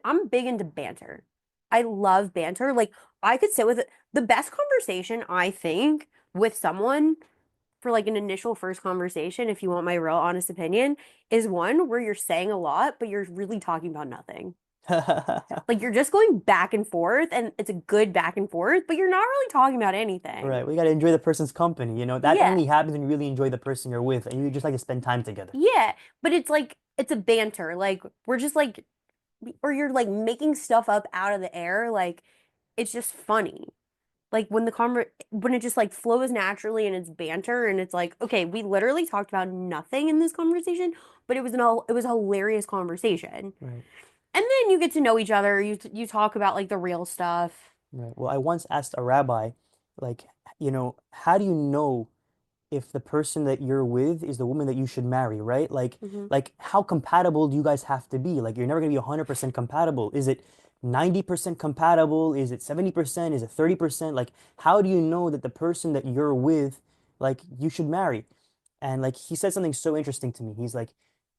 I'm big into banter. I love banter. Like I could sit with the best conversation I think with someone for like an initial first conversation, if you want my real honest opinion, is one where you're saying a lot, but you're really talking about nothing. Like you're just going back and forth and it's a good back and forth, but you're not really talking about anything. Right. We got to enjoy the person's company. That Yeah. only happens when you really enjoy the person you're with and you just like to spend time together. Yeah. But it's like it's a banter. Like we're just like or you're like making stuff up out of the air. Like it's just funny. Like when it just like flows naturally and it's banter and it's like, okay, we literally talked about nothing in this conversation, but it was a hilarious conversation. Right. And then you get to know each other. You talk about like the real stuff. Right. Well, I once asked a rabbi, like, how do you know if the person that you're with is the woman that you should marry, right? Hmm. Like how compatible do you guys have to be? Like you're never gonna be 100% compatible. Is it 90% compatible? Is it 70%? Is it 30%? Like how do you know that the person that you're with, like you should marry? And like he said something so interesting to me. He's like,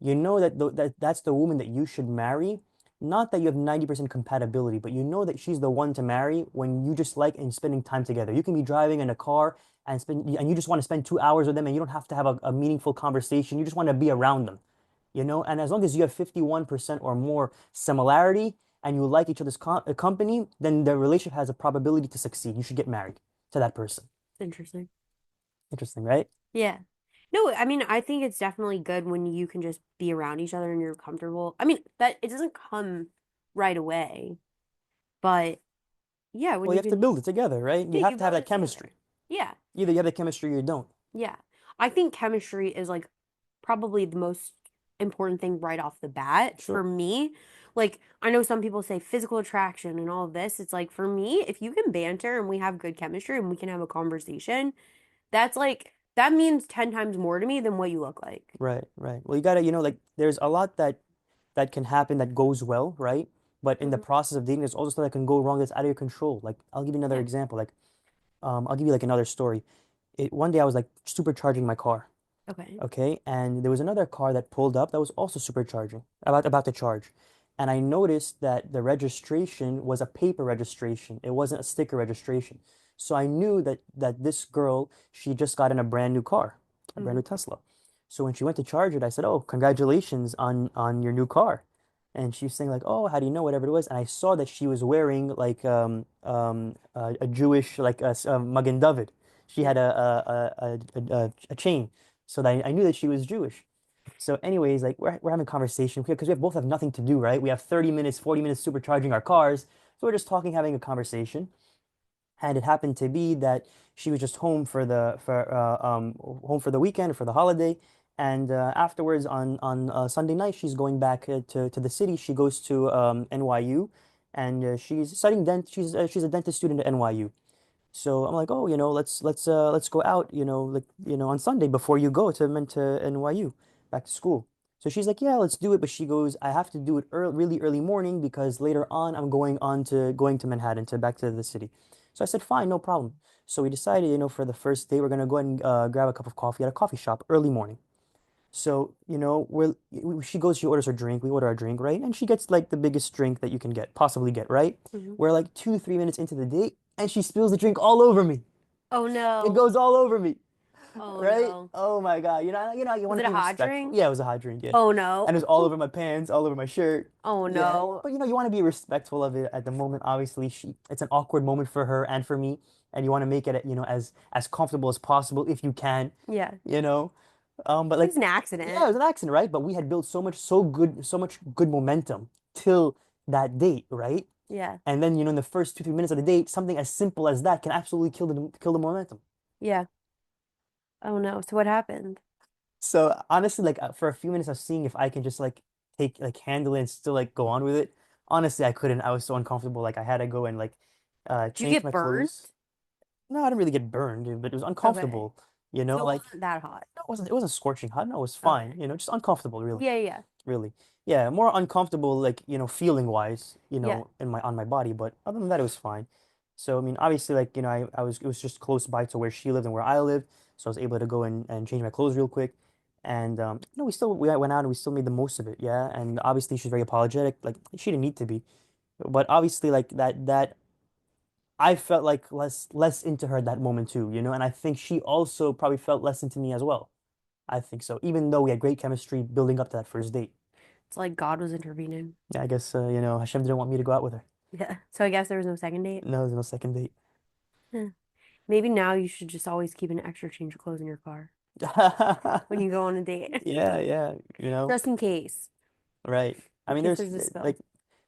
you know that's the woman that you should marry. Not that you have 90% compatibility, but you know that she's the one to marry when you just like and spending time together. You can be driving in a car and you just want to spend 2 hours with them and you don't have to have a meaningful conversation. You just want to be around them, and as long as you have 51% or more similarity and you like each other's company, then the relationship has a probability to succeed. You should get married to that person. Interesting. Interesting, right? Yeah. No, I mean, I think it's definitely good when you can just be around each other and you're comfortable. I mean, that it doesn't come right away, but yeah, when Well, you you have to can, build it together, right? You yeah, have you to have build that it together. chemistry. Yeah. Either you have the chemistry or you don't. Yeah. I think chemistry is like probably the most important thing right off the bat Sure. for me. Like, I know some people say physical attraction and all of this. It's like for me, if you can banter and we have good chemistry and we can have a conversation, that's like that means 10 times more to me than what you look like. Right, right. Well, you gotta, like there's a lot that can happen that goes well, right? But in the Hmm. process of dating, there's also stuff that can go wrong that's out of your control. Like I'll give you another Yeah. example. Like I'll give you like another story. One day I was like supercharging my car, Okay. okay, and there was another car that pulled up that was also supercharging, about to charge, and I noticed that the registration was a paper registration. It wasn't a sticker registration. So I knew that this girl, she just got in a brand new car, a brand Hmm. new Tesla. So when she went to charge it, I said, "Oh, congratulations on your new car." And she was saying like, "Oh, how do you know?" Whatever it was, and I saw that she was wearing like a Jewish like Magen David. She Yeah. had a chain, so that I knew that she was Jewish. So, anyways, like we're having a conversation because we both have nothing to do, right? We have 30 minutes, 40 minutes supercharging our cars, so we're just talking, having a conversation. And it happened to be that she was just home for the weekend or for the holiday. And afterwards, on Sunday night, she's going back to the city. She goes to NYU, and she's studying she's a dentist student at NYU. So I'm like, oh, let's go out, like on Sunday before you go to NYU, back to school. So she's like, yeah, let's do it. But she goes, I have to do it really early morning because later on I'm going to Manhattan to back to the city. So I said, fine, no problem. So we decided, for the first day, we're gonna go and grab a cup of coffee at a coffee shop early morning. So, she goes, she orders her drink, we order our drink, right? And she gets like the biggest drink that you can possibly get, right? Hmm. We're like 2, 3 minutes into the date, and she spills the drink all over me. Oh It no. goes all over me, Oh right? no. Oh my God. You Was want it to a be hot respectful. drink? Yeah, it was a hot drink, yeah. Oh And no. it was all over my pants, all over my shirt. Oh Yeah. no. But you want to be respectful of it at the moment. Obviously, it's an awkward moment for her and for me, and you want to make it, as comfortable as possible if you can, Yeah. you know. But It like, was an yeah, it accident. was an accident, right? But we had built so much good momentum till that date, right? Yeah. And then, in the first 2, 3 minutes of the date, something as simple as that can absolutely kill the momentum. Yeah. Oh no. So what happened? So honestly, like for a few minutes, I was seeing if I can just like handle it and still like go on with it. Honestly, I couldn't. I was so uncomfortable. Like I had to go and like Did you change get my burned? clothes. No, I didn't really get burned, but it was Okay. uncomfortable. So it Like wasn't that hot. no, it wasn't scorching hot. No, it was fine. Okay. Just uncomfortable, really. Yeah, yeah. Really. Yeah, more uncomfortable like, feeling wise, Yeah. in my on my body, but other than that it was fine. So I mean, obviously like, I was it was just close by to where she lived and where I lived, so I was able to go and change my clothes real quick. And we went out and we still made the most of it, yeah. And obviously she's very apologetic, like she didn't need to be. But obviously like that I felt like less into her at that moment too, and I think she also probably felt less into me as well. I think so, even though we had great chemistry building up to that first date. It's like God was intervening. Yeah, I guess Hashem didn't want me to go out with her. Yeah. So I guess there was no second date. No, there's no second date. Yeah. Maybe now you should just always keep an extra change of clothes in your car when you go on a date. Yeah, yeah, Just in case. right. I In mean, case there's a spill.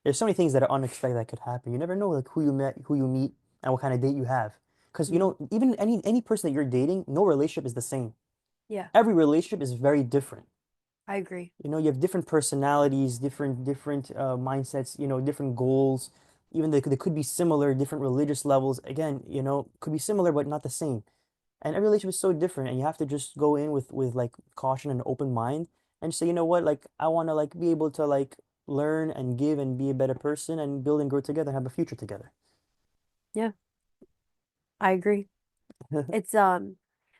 there's so many things that are unexpected that could happen. You never know like who you meet, and what kind of date you have. Because Mm. even any person that you're dating, no relationship is the same. Yeah, Every relationship is very different. I agree. You have different personalities, different mindsets, different goals. Even they could be similar, different religious levels. Again, could be similar but not the same. And every relationship is so different, and you have to just go in with like caution and an open mind, and say, you know what, like I want to like be able to like learn and give and be a better person and build and grow together and have a future together. Yeah, I agree. It's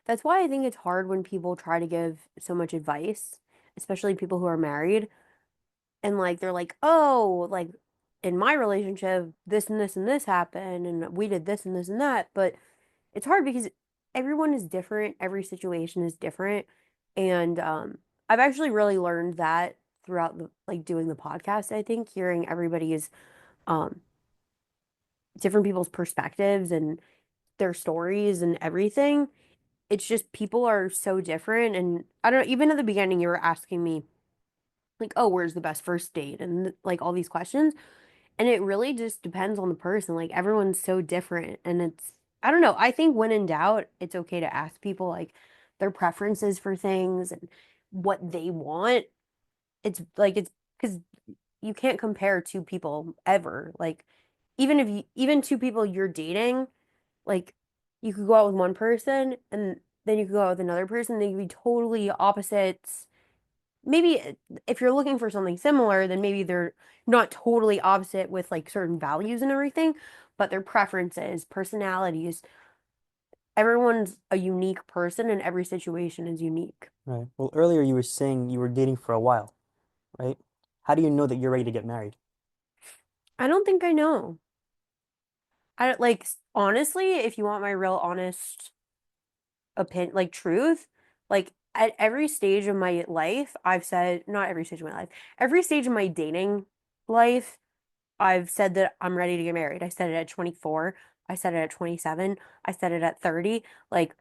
that's why I think it's hard when people try to give so much advice, especially people who are married, and like they're like, "Oh, like in my relationship, this and this and this happened and we did this and this and that." But it's hard because everyone is different, every situation is different, and I've actually really learned that throughout the like doing the podcast, I think, hearing everybody's um different people's perspectives and their stories and everything. It's just people are so different. And I don't know, even at the beginning, you were asking me, like, oh, where's the best first date? And like all these questions. And it really just depends on the person. Like everyone's so different. And I don't know. I think when in doubt, it's okay to ask people like their preferences for things and what they want. It's because you can't compare two people ever. Like, even two people you're dating, like you could go out with one person and then you could go out with another person, they could be totally opposites. Maybe if you're looking for something similar, then maybe they're not totally opposite with like certain values and everything, but their preferences, personalities, everyone's a unique person and every situation is unique. Right. Well, earlier you were saying you were dating for a while, right? How do you know that you're ready to get married? I don't think I know. I don't like honestly, if you want my real honest opinion, like truth, like at every stage of my life, I've said, not every stage of my life, every stage of my dating life, I've said that I'm ready to get married. I said it at 24. I said it at 27. I said it at 30. Like,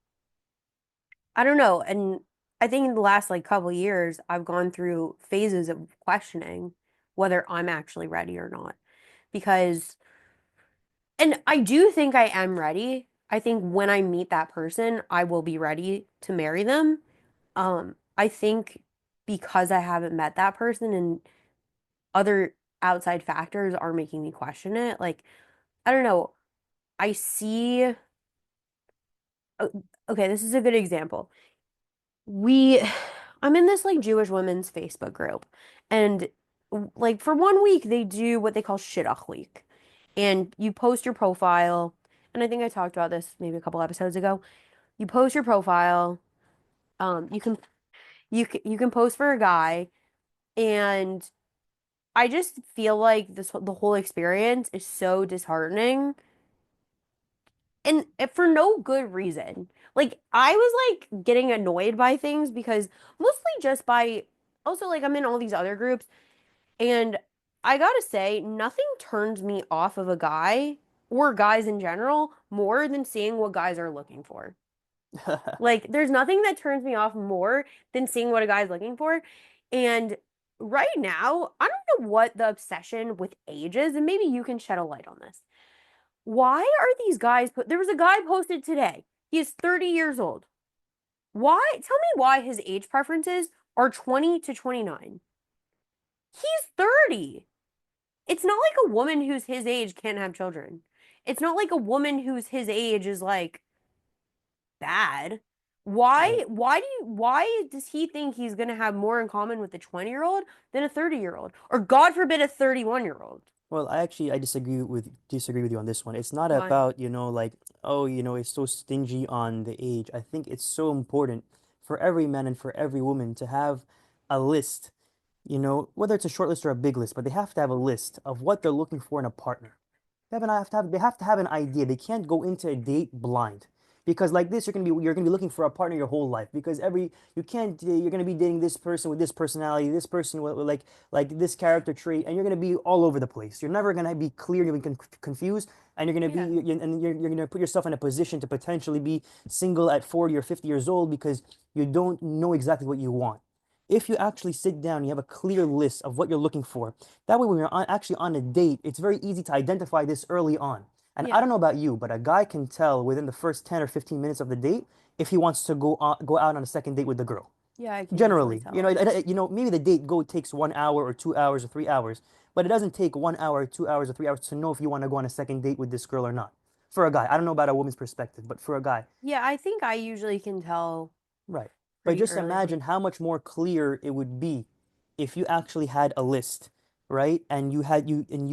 I don't know. And I think in the last like couple years, I've gone through phases of questioning whether I'm actually ready or not. Because, and I do think I am ready. I think when I meet that person, I will be ready to marry them. I think because I haven't met that person and other outside factors are making me question it. Like, I don't know. I see, okay, this is a good example. We, I'm in this like Jewish women's Facebook group, and like for 1 week, they do what they call shidduch week. And you post your profile, and I think I talked about this maybe a couple episodes ago. You post your profile, you can post for a guy, and I just feel like the whole experience is so disheartening and for no good reason. Like I was like getting annoyed by things because mostly just by also like I'm in all these other groups and I gotta say nothing turns me off of a guy or guys in general more than seeing what guys are looking for. Like there's nothing that turns me off more than seeing what a guy's looking for. And right now, I don't know what the obsession with age is, and maybe you can shed a light on this. Why are these guys there was a guy posted today. He is 30 years old. Why? Tell me why his age preferences are 20 to 29. He's 30. It's not like a woman who's his age can't have children. It's not like a woman who's his age is like bad. Right. Why does he think he's gonna have more in common with a 20-year-old than a 30-year-old? Or God forbid a 31-year-old? Well, I disagree with you on this one. It's not Why? about, like, oh, it's so stingy on the age. I think it's so important for every man and for every woman to have a list, whether it's a short list or a big list, but they have to have a list of what they're looking for in a partner. They have to have an idea. They can't go into a date blind. Because like this, you're gonna be looking for a partner your whole life. Because you can't you're gonna be dating this person with this personality, this person with like this character trait, and you're gonna be all over the place. You're never gonna be clear. You're gonna be confused, and Yeah. you're gonna put yourself in a position to potentially be single at 40 or 50 years old because you don't know exactly what you want. If you actually sit down, you have a clear list of what you're looking for. That way, when you're actually on a date, it's very easy to identify this early on. And I Yeah. don't know about you, but a guy can tell within the first 10 or 15 minutes of the date if he wants to go out on a second date with the girl. Yeah, I can usually Generally, tell. maybe the date go takes 1 hour or 2 hours or 3 hours, but it doesn't take 1 hour, 2 hours or 3 hours to know if you want to go on a second date with this girl or not. For a guy, I don't know about a woman's perspective, but for a guy, Yeah, I think I usually can tell right. But pretty just early. imagine how much more clear it would be if you actually had a list, right? And you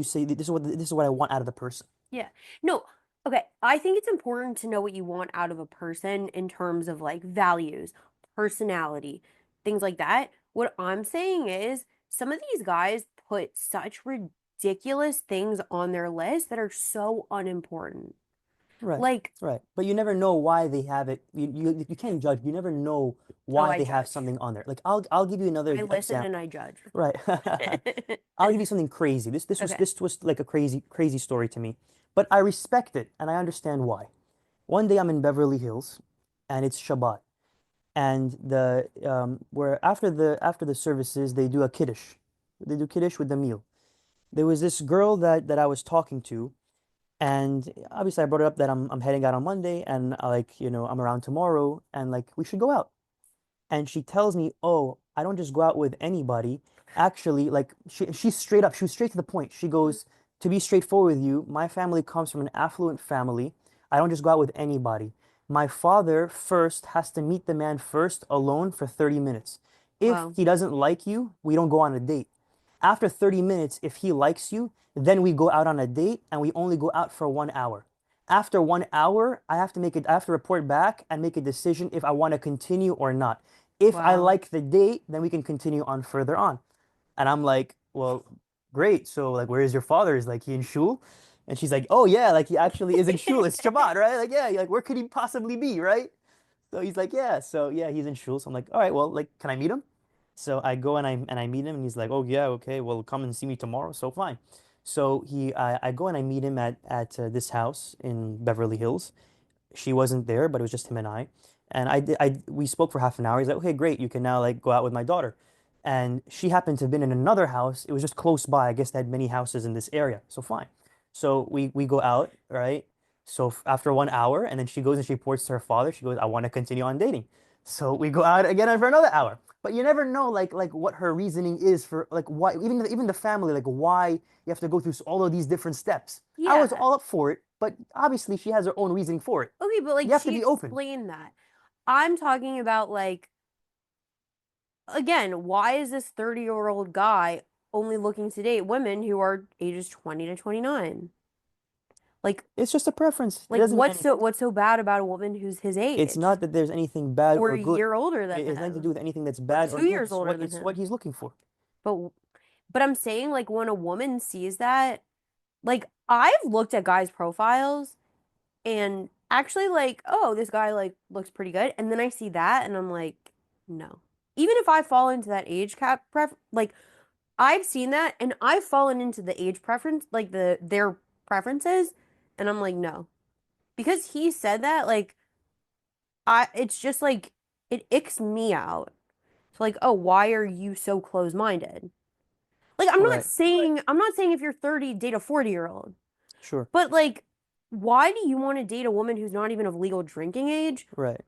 say this is what I want out of the person. Yeah. No, okay. I think it's important to know what you want out of a person in terms of like values, personality, things like that. What I'm saying is some of these guys put such ridiculous things on their list that are so unimportant. Right, Like, right. But you never know why they have it. You can't judge. You never know oh, why I they have judge. something on there. Like I'll give you another I listen example. and I judge. Right. I'll give you something crazy. This was Okay. this was like a crazy story to me, but I respect it and I understand why. One day I'm in Beverly Hills, and it's Shabbat, and the where after the services they do a kiddush. They do kiddush with the meal. There was this girl that I was talking to, and obviously I brought it up that I'm heading out on Monday, and I'm around tomorrow, and like we should go out. And she tells me, "Oh, I don't just go out with anybody. Actually, like she's straight up. She was straight to the point. She goes, to be straightforward with you, my family comes from an affluent family. I don't just go out with anybody. My father first has to meet the man first alone for 30 minutes. If Well, he doesn't like you, we don't go on a date. After 30 minutes, if he likes you, then we go out on a date and we only go out for 1 hour. After 1 hour, I have to report back and make a decision if I want to continue or not. If I wow. like the date, then we can continue on further on." And I'm like, well, great. So like, where is your father? Is like he in shul? And she's like, oh yeah, like he actually is in shul. It's Shabbat, right? Like, yeah, like where could he possibly be, right? So he's like, yeah. So yeah, he's in shul. So I'm like, all right, well, like, can I meet him? So I go and I meet him, and he's like, oh yeah, okay, well, come and see me tomorrow. So fine. So I go and I meet him at this house in Beverly Hills. She wasn't there, but it was just him and I. And we spoke for half an hour. He's like, okay, great, you can now like go out with my daughter. And she happened to have been in another house. It was just close by. I guess they had many houses in this area. So fine. So we go out, right? So after 1 hour, and then she goes and she reports to her father. She goes, I want to continue on dating. So we go out again for another hour. But you never know like what her reasoning is for like why even the family like why you have to go through all of these different steps. I was Yeah. all up for it, but obviously she has her own reasoning for it. Okay, but You like have to she be open. explained that. I'm talking about like again, why is this 30-year-old guy only looking to date women who are ages 20 to 29? Like It's just a preference. It like doesn't mean anything. what's so bad about a woman who's his It's age not that there's anything bad or or a good. year older than It has nothing to do him with anything that's or bad or two good. years older than It's what him? he's looking for. But but I'm saying like when a woman sees that, like I've looked at guys' profiles and actually like, oh, this guy like looks pretty good, and then I see that and I'm like, no. Even if I fall into that age cap like I've seen that and I've fallen into the age preference, like their preferences, and I'm like, no. Because he said that, like it's just like it icks me out. It's like, oh, why are you so close-minded? Like Right. I'm not saying if you're 30, date a 40-year-old. Sure. But like, why do you want to date a woman who's not even of legal drinking age Right.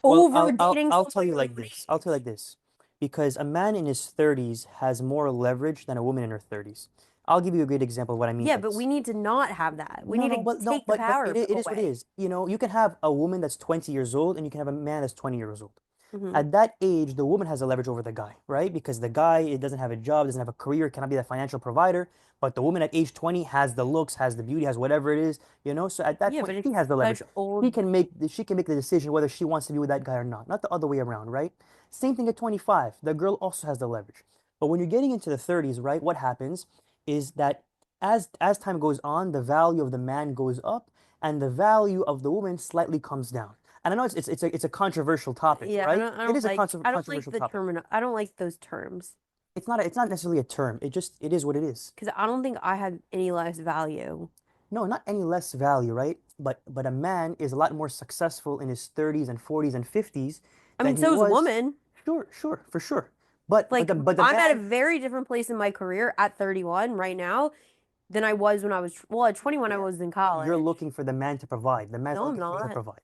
Well, over dating I'll someone tell you your like this. I'll age? tell you like this. Because a man in his 30s has more leverage than a woman in her 30s. I'll give you a great example of what I mean Yeah, by but we this. need to not have that. We No, need no, to but no, take the but power it is what it away. is. You know, you can have a woman that's 20 years old and you can have a man that's 20 years old. Hmm. At that age, the woman has a leverage over the guy, right? Because the guy, it doesn't have a job, doesn't have a career, cannot be the financial provider. But the woman at age 20 has the looks, has the beauty, has whatever it is, you know? So at that Yeah, point, but she it's has the leverage. such old. She can make the decision whether she wants to be with that guy or not the other way around, right? Same thing at 25. The girl also has the leverage. But when you're getting into the 30s, right, what happens is that as time goes on, the value of the man goes up and the value of the woman slightly comes down. And I know it's a controversial topic, Yeah, right? It is a I don't like controversial the topic. term. I don't like those terms It's not necessarily a term. It is what it is. because I don't think I have any less value. No, not any less value, right? But a man is a lot more successful in his 30s and 40s and 50s I than mean, he so is a was. woman. Sure, sure, for sure. Like, But the I'm at a man, very different place in my career at 31 right now than I was when I was, well, at 21, I yeah, was in you're college. looking for the man to provide. The man's No, not I'm looking for you to not. provide.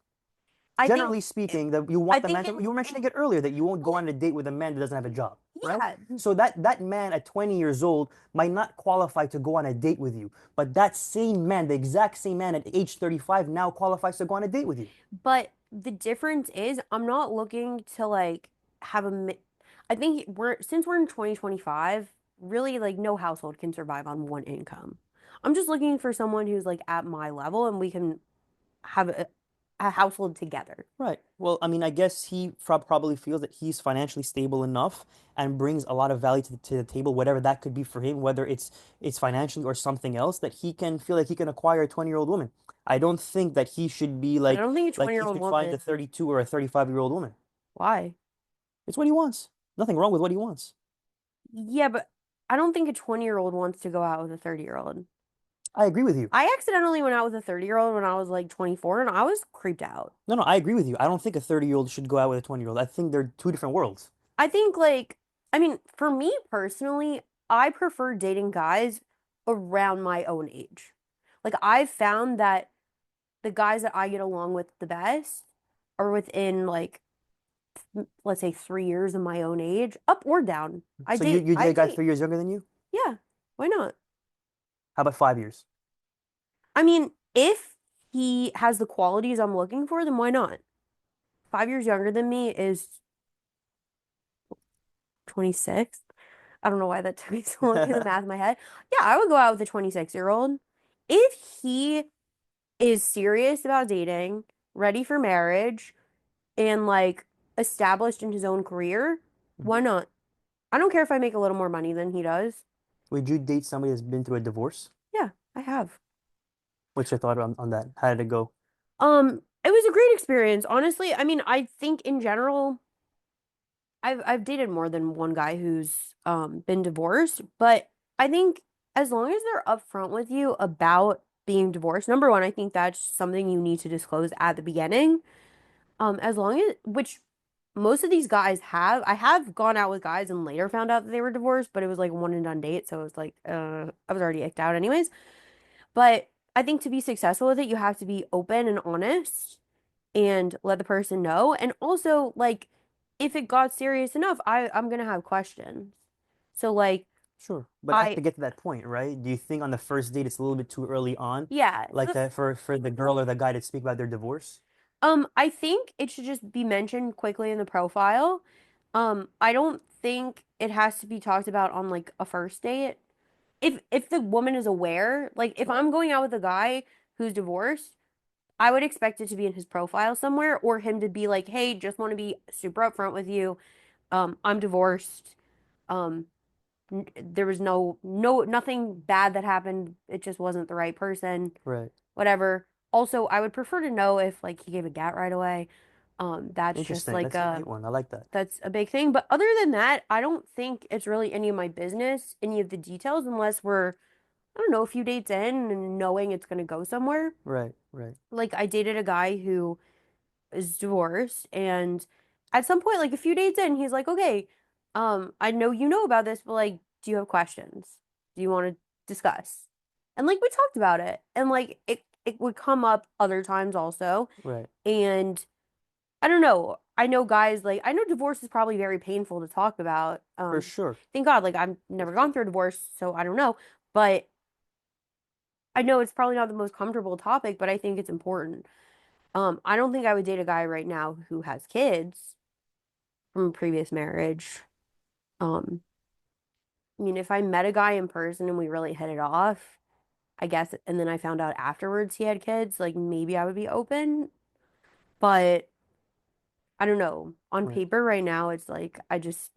I think, Generally speaking, that you I want the man think to, in, you were mentioning it earlier that you won't go on a date with a man that doesn't have a job, right? yeah, So that man at 20 years old might not qualify to go on a date with you, but that same man, the exact same man at age 35 now qualifies to go on a date with you. but the difference is I'm not looking to like have I think since we're in 2025, really like no household can survive on one income. I'm just looking for someone who's like at my level and we can have a household together. Right. Well, I mean, I guess he probably feels that he's financially stable enough and brings a lot of value to the table, whatever that could be for him, whether it's financially or something else, that he can feel like he can acquire a 20-year-old woman. I don't think that he should be But I don't think a like he 20-year-old should find a woman, 32 or a 35-year-old woman. why? It's what he wants. Nothing wrong with what he wants. Yeah, but I don't think a 20-year-old wants to go out with a 30-year-old. I agree with you. I accidentally went out with a 30-year-old when I was like 24 and I was creeped out. No, no, I agree with you. I don't think a 30-year-old should go out with a 20-year-old. I think they're two different worlds. I think like I mean, for me personally, I prefer dating guys around my own age. Like I've found that the guys that I get along with the best are within like let's say 3 years of my own age, up or down. So you date I a guy date. 3 years younger than you? Yeah, why not? How about 5 years? I mean, if he has the qualities I'm looking for, then why not? 5 years younger than me is 26. I don't know why that took me so long to do the math in my head. Yeah, I would go out with a 26-year-old. If he is serious about dating, ready for marriage, and like established in his own career, why Mhm. not? I don't care if I make a little more money than he does. Would you date somebody that's been through a divorce? Yeah, I have. What's your thought on that? How did it go? It was a great experience, honestly. I mean, I think in general, I've dated more than one guy who's been divorced, but I think as long as they're upfront with you about being divorced, number one, I think that's something you need to disclose at the beginning. As long as which most of these guys have, I have gone out with guys and later found out that they were divorced, but it was like one and done date, so it was like I was already icked out anyways. But I think to be successful with it, you have to be open and honest and let the person know. And also, like, if it got serious enough, I'm gonna have questions. So like Sure, but to I get to that point, right? Do you think on the first date it's a little bit too early on, yeah, like for the girl or the guy to speak about their divorce? I think it should just be mentioned quickly in the profile. I don't think it has to be talked about on like a first date. If the woman is aware, like if I'm going out with a guy who's divorced, I would expect it to be in his profile somewhere or him to be like, "Hey, just want to be super upfront with you. I'm divorced. Um, there was nothing bad that happened. It just wasn't the right person. Right. Whatever." Also, I would prefer to know if like he gave a gat right away. That's just Interesting. like That's a great one. I like that. that's a big thing. But other than that, I don't think it's really any of my business, any of the details, unless we're, I don't know, a few dates in and knowing it's gonna go somewhere. Right, right. Like I dated a guy who is divorced and at some point, like a few dates in, he's like, okay, I know you know about this, but like Do you have questions? Do you want to discuss? And like we talked about it. And like it would come up other times also. Right. And I don't know. I know guys like I know divorce is probably very painful to talk about. For sure. Thank God, like I've For never sure. gone through a divorce, so I don't know. But I know it's probably not the most comfortable topic, but I think it's important. I don't think I would date a guy right now who has kids from a previous marriage. Um, I mean, if I met a guy in person and we really hit it off, I guess, and then I found out afterwards he had kids, like maybe I would be open. But I don't know. On Right. paper right now, it's like I just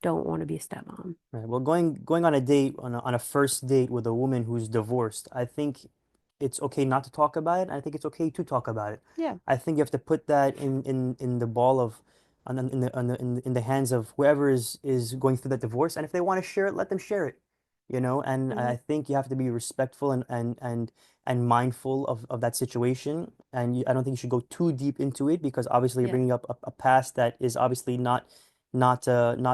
don't want to be a stepmom. Right. Well, going on a date on a first date with a woman who's divorced, I think it's okay not to talk about it. I think it's okay to talk about it. Yeah. I think you have to put that in the ball of in the hands of whoever is going through that divorce. And if they want to share it, let them share it. You know, and Hmm. I think you have to be respectful and mindful of that situation. And I don't think you should go too deep into it because obviously you're Yeah. bringing up a past that is obviously not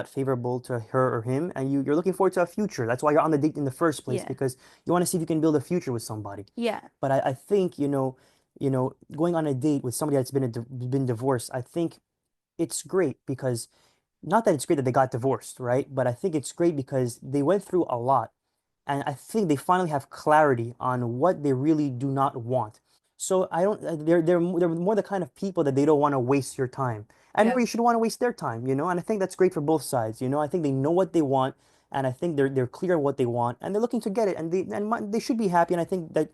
favorable to her or him, and you're looking forward to a future. That's why you're on the date in the first place Yeah. because you want to see if you can build a future with somebody. Yeah. But I think going on a date with somebody that's been divorced, I think it's great because not that it's great that they got divorced, right? But I think it's great because they went through a lot and I think they finally have clarity on what they really do not want. So I don't. They're more the kind of people that they don't want to waste your time, and Yeah. nor you should want to waste their time, you know. And I think that's great for both sides, you know. I think they know what they want, and I think they're clear on what they want, and they're looking to get it, and they should be happy. And I think that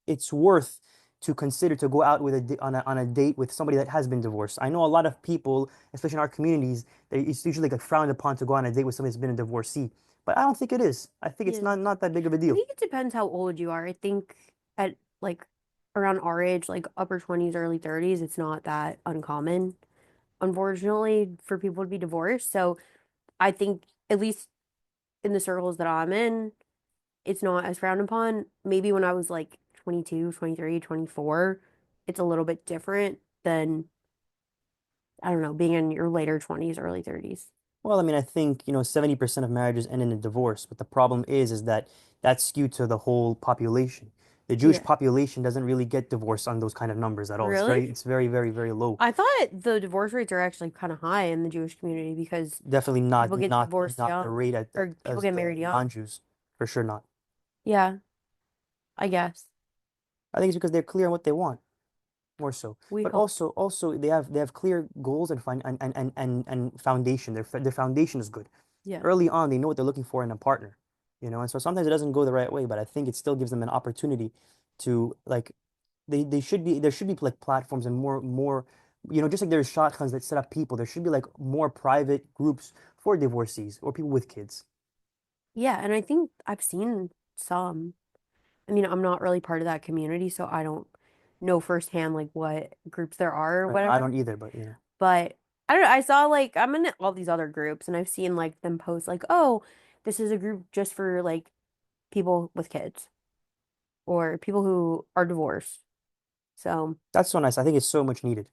it's worth to consider to go out with on a date with somebody that has been divorced. I know a lot of people, especially in our communities, it's usually like frowned upon to go on a date with somebody that's been a divorcee. But I don't think it is. I think it's Yeah. not that big of a I deal. think it depends how old you are. I think at like around our age, like upper 20s, early 30s, it's not that uncommon, unfortunately, for people to be divorced. So I think, at least in the circles that I'm in, it's not as frowned upon. Maybe when I was like 22, 23, 24, it's a little bit different than, I don't know, being in your later 20s, early 30s. Well, I mean, I think, 70% of marriages end in a divorce, but the problem is that that's skewed to the whole population. The Jewish Yeah. population doesn't really get divorced on those kind of numbers at all. Really? It's very, very, very low. I thought the divorce rates are actually kind of high in the Jewish community because Definitely people get divorced not the young rate or people as get the married young. non-Jews. For sure not. Yeah, I guess. I think it's because they're clear on what they want. More so. We But hope. also they have clear goals and fin and foundation. Their foundation is good. Yeah. Early on, they know what they're looking for in a partner, and so sometimes it doesn't go the right way, but I think it still gives them an opportunity to like they should be there should be like platforms and more just like there's shotguns that set up people, there should be like more private groups for divorcees or people with kids. Yeah, and I think I've seen some. I mean, I'm not really part of that community, so I don't know firsthand like what groups there are or Right. I whatever. don't either, but But I don't know, I saw like I'm in all these other groups and I've seen like them post like, "Oh, this is a group just for like people with kids or people who are divorced." So, that's so nice. I think it's so much needed.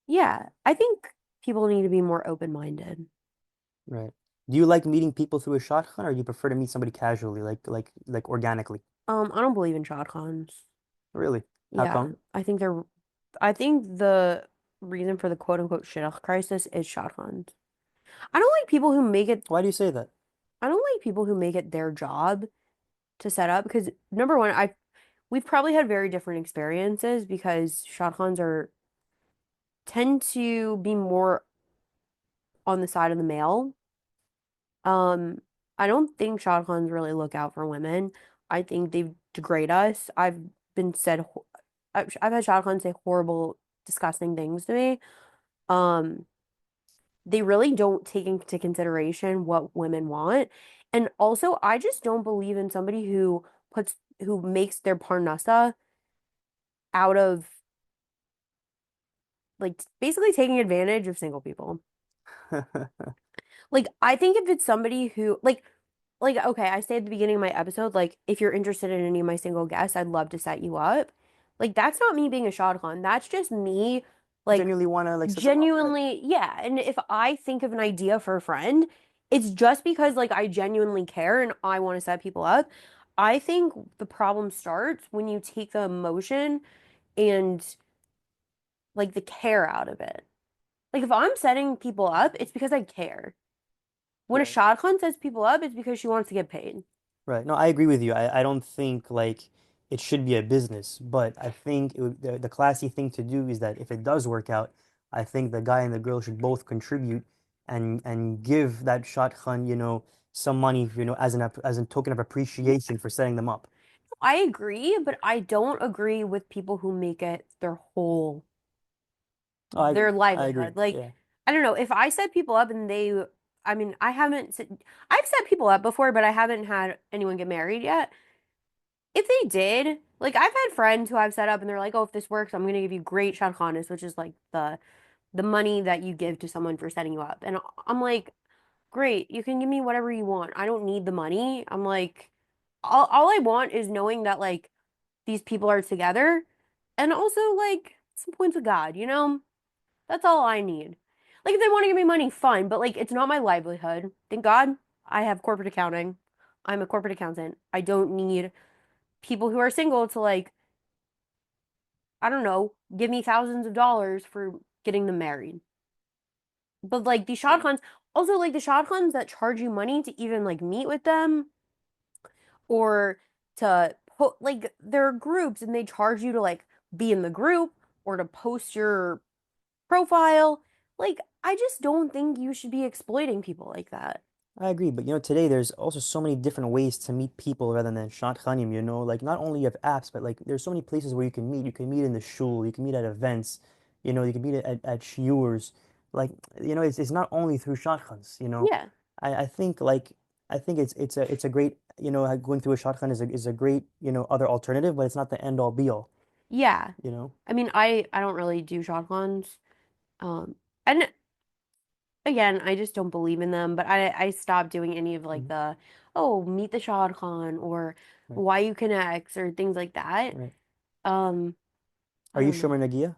yeah, I think people need to be more open-minded. Right. Do you like meeting people through a shotgun, or do you prefer to meet somebody casually, like organically? I don't believe in shotguns. Really? How Yeah, come? I think the reason for the quote unquote shidduch crisis is shotguns. I don't like people who make it, Why do you say that? I don't like people who make it their job to set up because number one, we've probably had very different experiences because shotguns are tend to be more on the side of the male. Um, I don't think shotguns really look out for women. I think they degrade us. Been said, I've had shotguns say horrible, disgusting things to me. Um, they really don't take into consideration what women want. And also, I just don't believe in somebody who makes their parnassa out of like basically taking advantage of single people. Like, I think if it's somebody who like okay, I say at the beginning of my episode, like if you're interested in any of my single guests, I'd love to set you up. Like that's not me being a shotgun. That's just me like Genuinely want to like set them up, right? genuinely, yeah. And if I think of an idea for a friend it's just because like I genuinely care and I want to set people up. I think the problem starts when you take the emotion and like the care out of it. Like if I'm setting people up, it's because I care. When a Right. shotgun sets people up, it's because she wants to get paid. Right. No, I agree with you. I don't think like it should be a business, but I think the classy thing to do is that if it does work out, I think the guy and the girl should both contribute and give that shotgun, some money, as a token of appreciation for setting them up. I agree, but I don't agree with people who make it Oh, I agree. their I agree. livelihood. Like, Yeah. I don't know, if I set people up and I mean, I've set people up before, but I haven't had anyone get married yet. If they did, like I've had friends who I've set up and they're like, "Oh, if this works, I'm gonna give you great shotgunas," which is like the money that you give to someone for setting you up. And I'm like, "Great, you can give me whatever you want. I don't need the money." I'm like, all I want is knowing that like these people are together and also like some points of God, you know? That's all I need. Like if they want to give me money, fine, but like it's not my livelihood. Thank God I have corporate accounting. I'm a corporate accountant. I don't need people who are single to like, I don't know, give me thousands of dollars for getting them married. But like these Yeah. shotguns, also like the shotguns that charge you money to even like meet with them or to put like there are groups and they charge you to like be in the group or to post your profile. Like I just don't think you should be exploiting people like that. I agree, but today there's also so many different ways to meet people rather than shotgunning, like not only you have apps, but like there's so many places where you can meet. You can meet in the shul, you can meet at events, you can meet at shiurs. Like, it's not only through shotguns, Yeah. I think like I think it's a great, going through a shotgun is a great, other alternative, but it's not the end all be all, Yeah. you know? I mean, I don't really do shotguns. And again, I just don't believe in them, but I stopped doing any of like Mhm. the oh, meet the shotgun or Right, why you connect or things like that. right. Um, I Are you don't know. Shomer Nagia?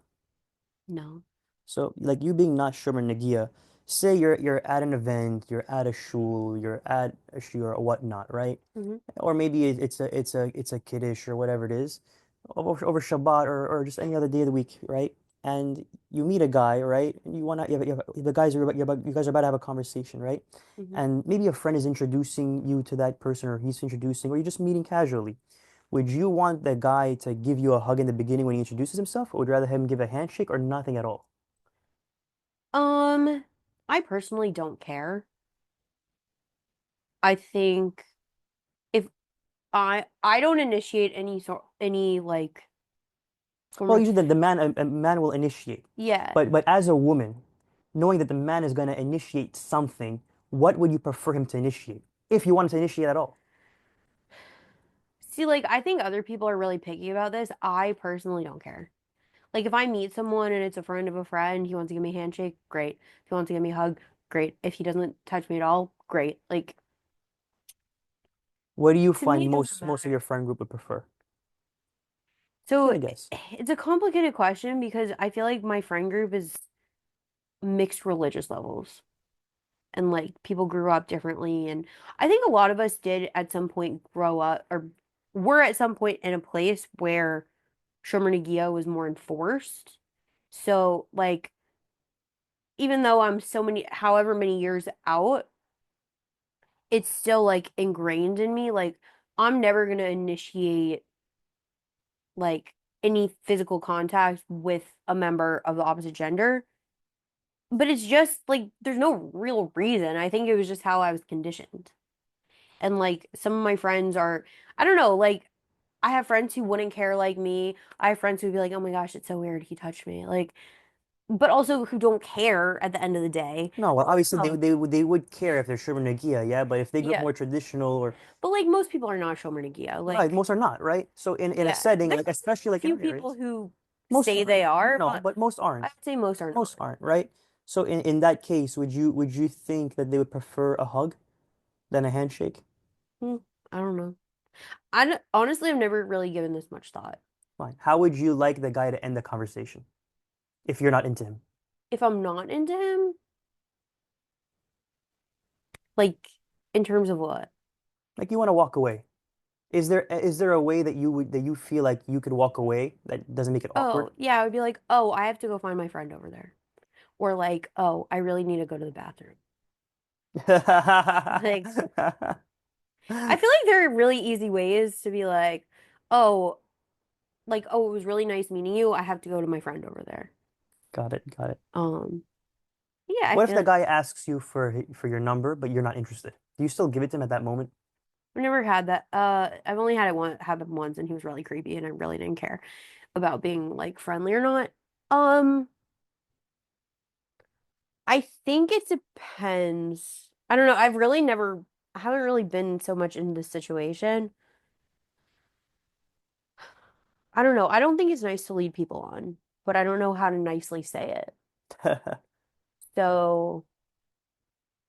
No. So, like you being not Shomer Nagia, say you're at an event, you're at a shul, you're at a shiur or whatnot, right? Hmm. Or maybe it's a kiddush or whatever it is, over Shabbat or just any other day of the week, right? And you meet a guy, right? And you wanna the guys are you guys are about to have a conversation, right? Hmm. And maybe a friend is introducing you to that person, or he's introducing, or you're just meeting casually. Would you want the guy to give you a hug in the beginning when he introduces himself, or would you rather him give a handshake or nothing at all? Um, I personally don't care. I think if I don't initiate any like form Well, of usually a man will initiate, yeah. but as a woman, knowing that the man is going to initiate something, what would you prefer him to initiate if you wanted to initiate at all? See, like I think other people are really picky about this. I personally don't care. Like if I meet someone and it's a friend of a friend, he wants to give me a handshake, great. If he wants to give me a hug, great. If he doesn't touch me at all, great. Like What do you to me, find it doesn't most of your matter. friend group would prefer? If you So had to guess. it's a complicated question because I feel like my friend group is mixed religious levels and like people grew up differently. And I think a lot of us did at some point grow up or were at some point in a place where Shomer Negia was more enforced. So like even though I'm so many however many years out, it's still like ingrained in me. Like I'm never gonna initiate like any physical contact with a member of the opposite gender. But it's just like there's no real reason. I think it was just how I was conditioned. And like some of my friends are, I don't know, like I have friends who wouldn't care like me. I have friends who'd be like, "Oh my gosh, it's so weird he touched me." Like, but also who don't care at the end of the day. No, well, obviously they Um, they would care if they're Sherman Nagia, yeah, but if they grew up yeah. more traditional or But like most people are not Shomer Negia. right, Like, most are not, right? So in a yeah, setting there's like especially a like in few our people areas, who most say they aren't. are, No, but but most I'd aren't. say most are Most not. aren't, right? So in that case, would you think that they would prefer a hug than a handshake? Hmm, I don't know. Honestly, I've never really given this much thought. Fine. How would you like the guy to end the conversation if you're not into him? If I'm not into him, Like, in terms of what? Like you want to walk away. Is there a way that you feel like you could walk away that doesn't make it awkward? Oh, yeah, I would be like, oh, I have to go find my friend over there. Or like, oh, I really need to go to the bathroom. Like, I feel like there are really easy ways to be oh, oh, it was really nice meeting you. I have to go to my friend over there. Got it, got it. Um, yeah, I What if feel the like guy asks you for your number, but you're not interested? Do you still give it to him at that moment? I've never had that. I've only had it one happen once, and he was really creepy, and I really didn't care about being like friendly or not. Um, I think it depends. I don't know. I haven't really been so much in this situation. I don't know. I don't think it's nice to lead people on, but I don't know how to nicely say it. So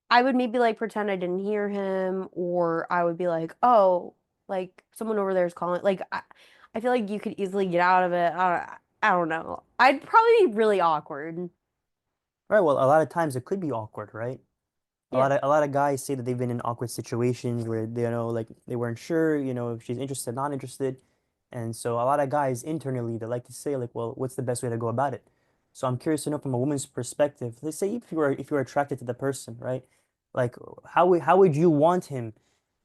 I would maybe like pretend I didn't hear him, or I would be like, oh, like someone over there is calling. I feel like you could easily get out of it. I don't know. I'd probably be really awkward. Right, well, a lot of times it could be awkward, right? Yeah. A lot of guys say that they've been in awkward situations where they, like they weren't sure, if she's interested, not interested. And so a lot of guys internally they like to say like, well, what's the best way to go about it? So I'm curious to know from a woman's perspective. Let's say if you were attracted to the person, right? Like how would you want him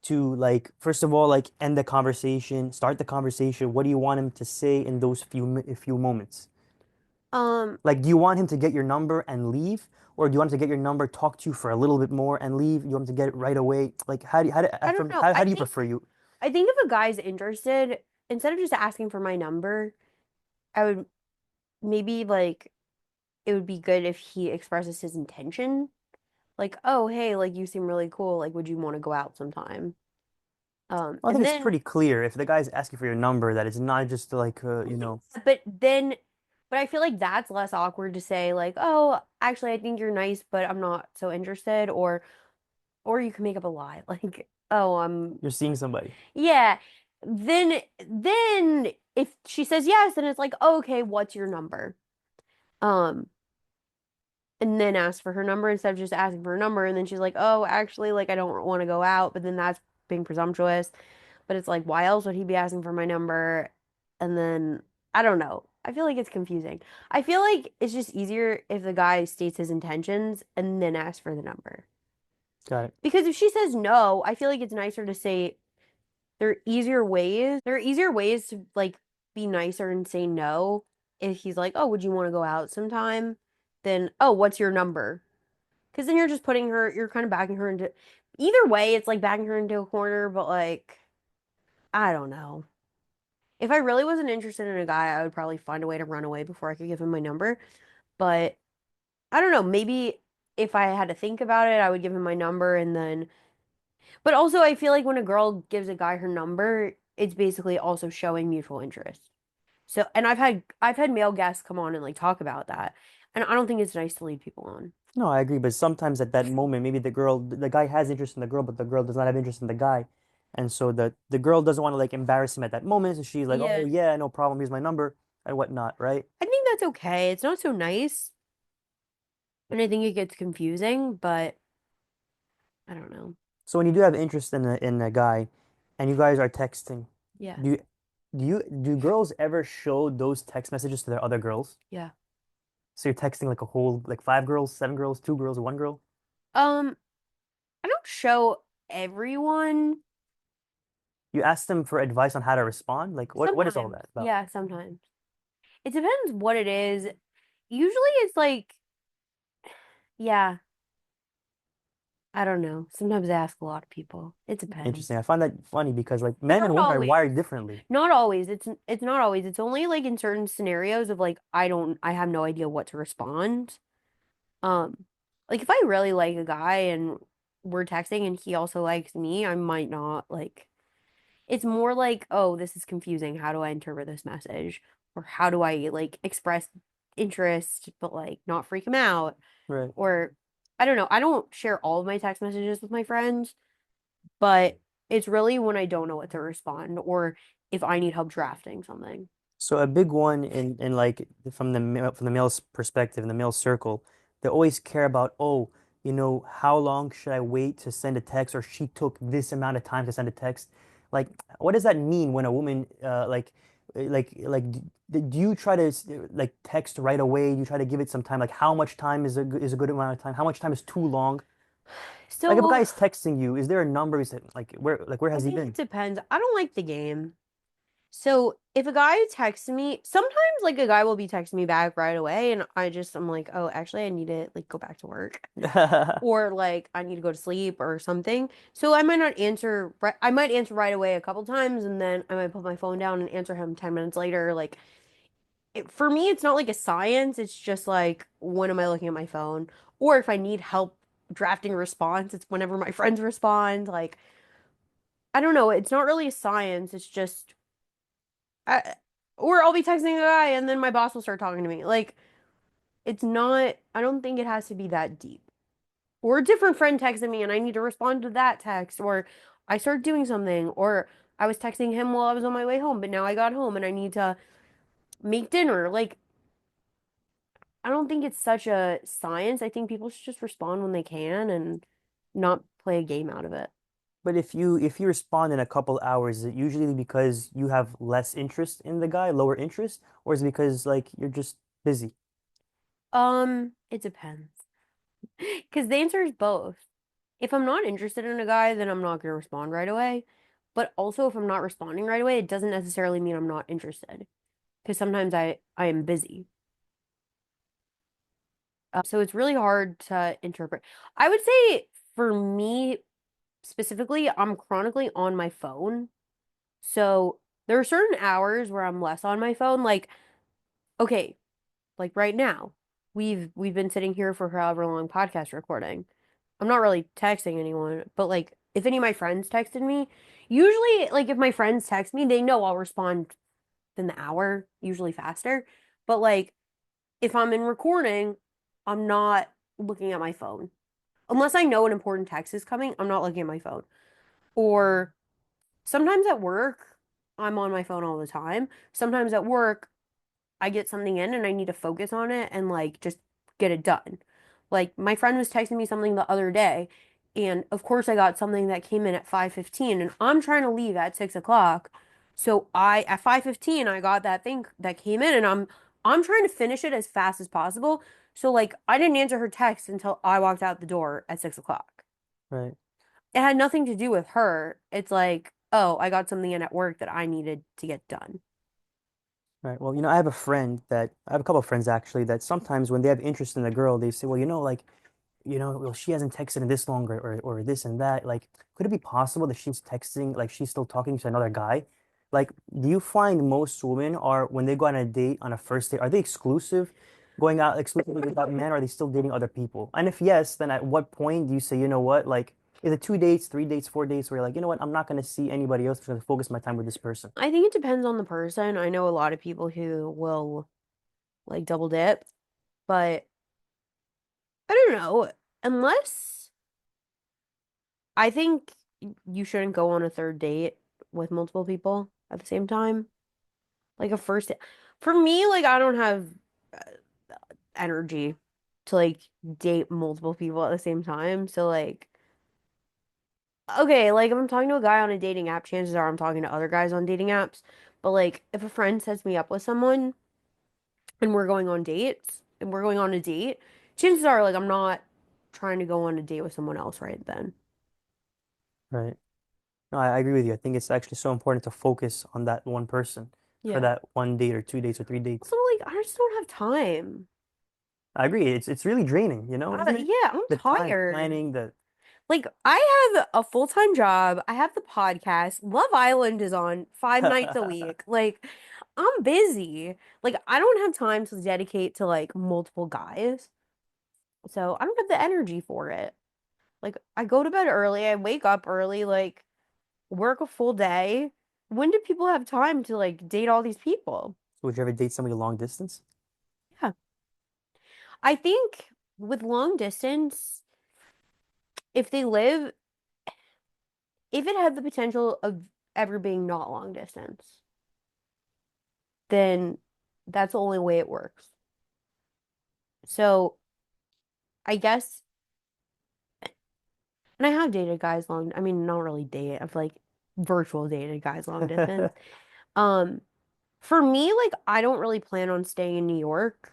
to like first of all like end the conversation, start the conversation? What do you want him to say in those few moments? Um, Like, do you want him to get your number and leave? Or do you want him to get your number, talk to you for a little bit more and leave? You want him to get it right away? Like, I don't know. how do you prefer you? I think if a guy's interested, instead of just asking for my number, I would maybe like it would be good if he expresses his intention. Like, oh, hey, like you seem really cool. Like, would you want to go out sometime? I think And it's then, pretty clear if the guy's asking for your number that it's not just like, but then, but I feel like that's less awkward to say, like, oh, actually, I think you're nice, but I'm not so interested. Or you can make up a lie, like, oh, you're seeing somebody. yeah. Then if she says yes, then it's like, oh, okay, what's your number? Um, and then ask for her number instead of just asking for her number. And then she's like, oh, actually, like, I don't want to go out. But then that's being presumptuous. But it's like, why else would he be asking for my number? And then I don't know. I feel like it's confusing. I feel like it's just easier if the guy states his intentions and then asks for the number. Got it. Because if she says no, I feel like it's nicer to say there are easier ways. There are easier ways to like be nicer and say no if he's like, "Oh, would you want to go out sometime?" Then, "Oh, what's your number?" Because then you're just you're kind of backing her into either way, it's like backing her into a corner, but like I don't know. If I really wasn't interested in a guy, I would probably find a way to run away before I could give him my number. But I don't know, maybe if I had to think about it, I would give him my number and then but also I feel like when a girl gives a guy her number, it's basically also showing mutual interest. So, and I've had male guests come on and like talk about that. And I don't think it's nice to lead people on. No, I agree. But sometimes at that moment, maybe the guy has interest in the girl, but the girl does not have interest in the guy. And so the girl doesn't want to like embarrass him at that moment. So she's like, oh Yeah. yeah, no problem. Here's my number and whatnot, right? I think that's okay. It's not so nice. And I think it gets confusing, but I don't know. So when you do have interest in a guy and you guys are texting, Yeah. do you do girls ever show those text messages to their other girls? Yeah. So you're texting like a whole like five girls, seven girls, two girls, one girl? Um, I don't show everyone. You ask them for advice on how to respond? Like what is all Sometimes. that about? Yeah, sometimes. It depends what it is. Usually it's like, yeah, I don't know. Sometimes I ask a lot of people. It depends. Interesting. I find that funny because like But men not and women are always. wired differently. Not always. It's not always. It's only like in certain scenarios of like I have no idea what to respond. Um like if I really like a guy and we're texting and he also likes me, I might not like it's more like, oh, this is confusing. How do I interpret this message? Or how do I like express interest but like not freak him out? Right. Or I don't know. I don't share all of my text messages with my friends, but it's really when I don't know what to respond or if I need help drafting something. So a big one in like from the male's perspective, in the male circle, they always care about, oh, how long should I wait to send a text, or she took this amount of time to send a text. Like, what does that mean when a woman do you try to like text right away? Do you try to give it some time? Like, how much time is a good amount of time? How much time is too long? Like, if a So guy is texting you, is there a number? Is it like where I has he think it been? depends. I don't like the game. So if a guy texts me, sometimes like a guy will be texting me back right away, and I'm like, oh, actually, I need to like go back to work, or like I need to go to sleep or something. So I might not answer. I might answer right away a couple times, and then I might put my phone down and answer him 10 minutes later. Like for me, it's not like a science. It's just like when am I looking at my phone, or if I need help drafting a response, it's whenever my friends respond. Like I don't know. It's not really a science. It's just I, or I'll be texting a guy and then my boss will start talking to me. Like, it's not, I don't think it has to be that deep. Or a different friend texted me and I need to respond to that text, or I start doing something, or I was texting him while I was on my way home, but now I got home and I need to make dinner. Like, I don't think it's such a science. I think people should just respond when they can and not play a game out of it. But if you respond in a couple hours, is it usually because you have less interest in the guy, lower interest, or is it because like you're just busy? It depends. Because the answer is both. If I'm not interested in a guy, then I'm not going to respond right away. But also, if I'm not responding right away, it doesn't necessarily mean I'm not interested. Because sometimes I am busy. So it's really hard to interpret. I would say for me specifically, I'm chronically on my phone. So there are certain hours where I'm less on my phone. Like, okay, like right now, we've been sitting here for however long podcast recording. I'm not really texting anyone, but like if any of my friends texted me, usually like if my friends text me, they know I'll respond in the hour, usually faster. But like if I'm in recording, I'm not looking at my phone. Unless I know an important text is coming, I'm not looking at my phone. Or sometimes at work, I'm on my phone all the time. Sometimes at work, I get something in and I need to focus on it and like just get it done. Like my friend was texting me something the other day, and of course I got something that came in at 5:15 and I'm trying to leave at 6 o'clock. So I at 5:15 I got that thing that came in and I'm trying to finish it as fast as possible. So like I didn't answer her text until I walked out the door at 6 o'clock. Right. It had nothing to do with her. It's like, oh, I got something in at work that I needed to get done. Right. Well, I have a couple of friends actually that sometimes when they have interest in a girl, they say, well, well, she hasn't texted in this long, or this and that. Like, could it be possible that she's texting, like she's still talking to another guy? Like, do you find most women are when they go on a date on a first date, are they going out exclusively with that man, or are they still dating other people? And if yes, then at what point do you say, you know what, like, is it 2 dates, 3 dates, 4 dates, where you're like, you know what, I'm not gonna see anybody else. I'm gonna focus my time with this person. I think it depends on the person. I know a lot of people who will like double dip, but I don't know. Unless I think you shouldn't go on a third date with multiple people at the same time. Like a first date. For me, like I don't have energy to like date multiple people at the same time. So like okay, like if I'm talking to a guy on a dating app, chances are I'm talking to other guys on dating apps. But like if a friend sets me up with someone and we're going on dates and we're going on a date, chances are like I'm not trying to go on a date with someone else right then. Right. No, I agree with you. I think it's actually so important to focus on that one person for Yeah. that 1 date or 2 dates or 3 dates. Also, like I just don't have time. I agree. It's really draining, isn't it? Yeah, I'm The time tired. planning, the Like I have a full-time job. I have the podcast. Love Island is on 5 nights a week. Like I'm busy. Like I don't have time to dedicate to like multiple guys. So I don't have the energy for it. Like I go to bed early, I wake up early, like work a full day. When do people have time to like date all these people? would you ever date somebody long distance? Yeah. I think with long distance, if they live, if it had the potential of ever being not long distance, then that's the only way it works. So I guess And I have dated guys long, I mean, not really date, I've like virtual dated guys long distance. Um, for me, like I don't really plan on staying in New York.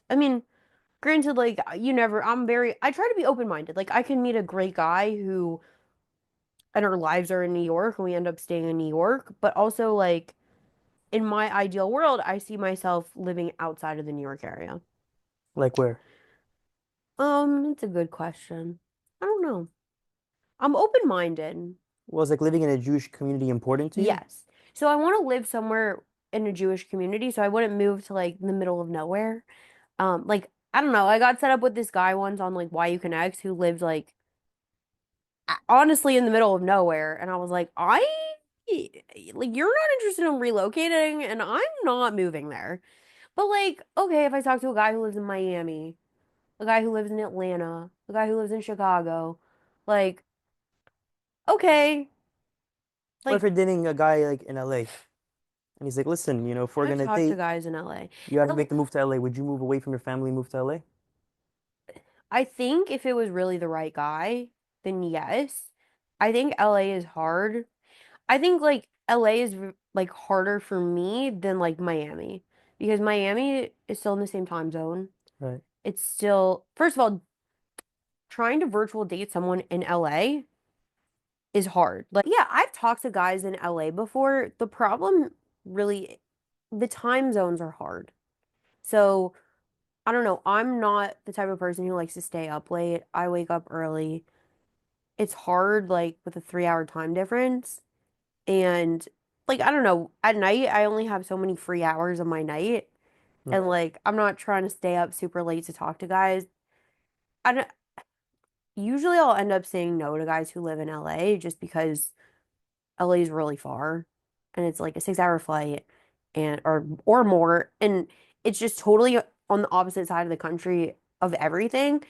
I mean, granted, like I try to be open-minded. Like I can meet a great guy who and our lives are in New York and we end up staying in New York, but also like in my ideal world, I see myself living outside of the New York area. Like where? It's a good question. I don't know. I'm open-minded. Was like living in a Jewish community important to you? Yes. So I want to live somewhere in a Jewish community, so I wouldn't move to like the middle of nowhere. Like I don't know, I got set up with this guy once on like Why You Connect who lived like honestly in the middle of nowhere, and I was like, like you're not interested in relocating, and I'm not moving there. But like, okay, if I talk to a guy who lives in Miami, a guy who lives in Atlanta, a guy who lives in Chicago, like, okay, What if like you're dating a guy like in LA and he's like, listen, if we're I've gonna talked to date, guys in LA. you have to The make the move to LA. Would you move away from your family and move to LA? I think if it was really the right guy, then yes. I think LA is hard. I think like LA is like harder for me than like Miami because Miami is still in the same time zone. Right. It's still, first of all, trying to virtual date someone in LA is hard. Like, yeah, I've talked to guys in LA before. The problem really, the time zones are hard. So I don't know. I'm not the type of person who likes to stay up late. I wake up early. It's hard, like with a 3 hour time difference. And like, I don't know, at night, I only have so many free hours of my night. Right. And like, I'm not trying to stay up super late to talk to guys. I don't, usually I'll end up saying no to guys who live in LA just because LA is really far and it's like a 6 hour flight and or more. And it's just totally on the opposite side of the country of everything.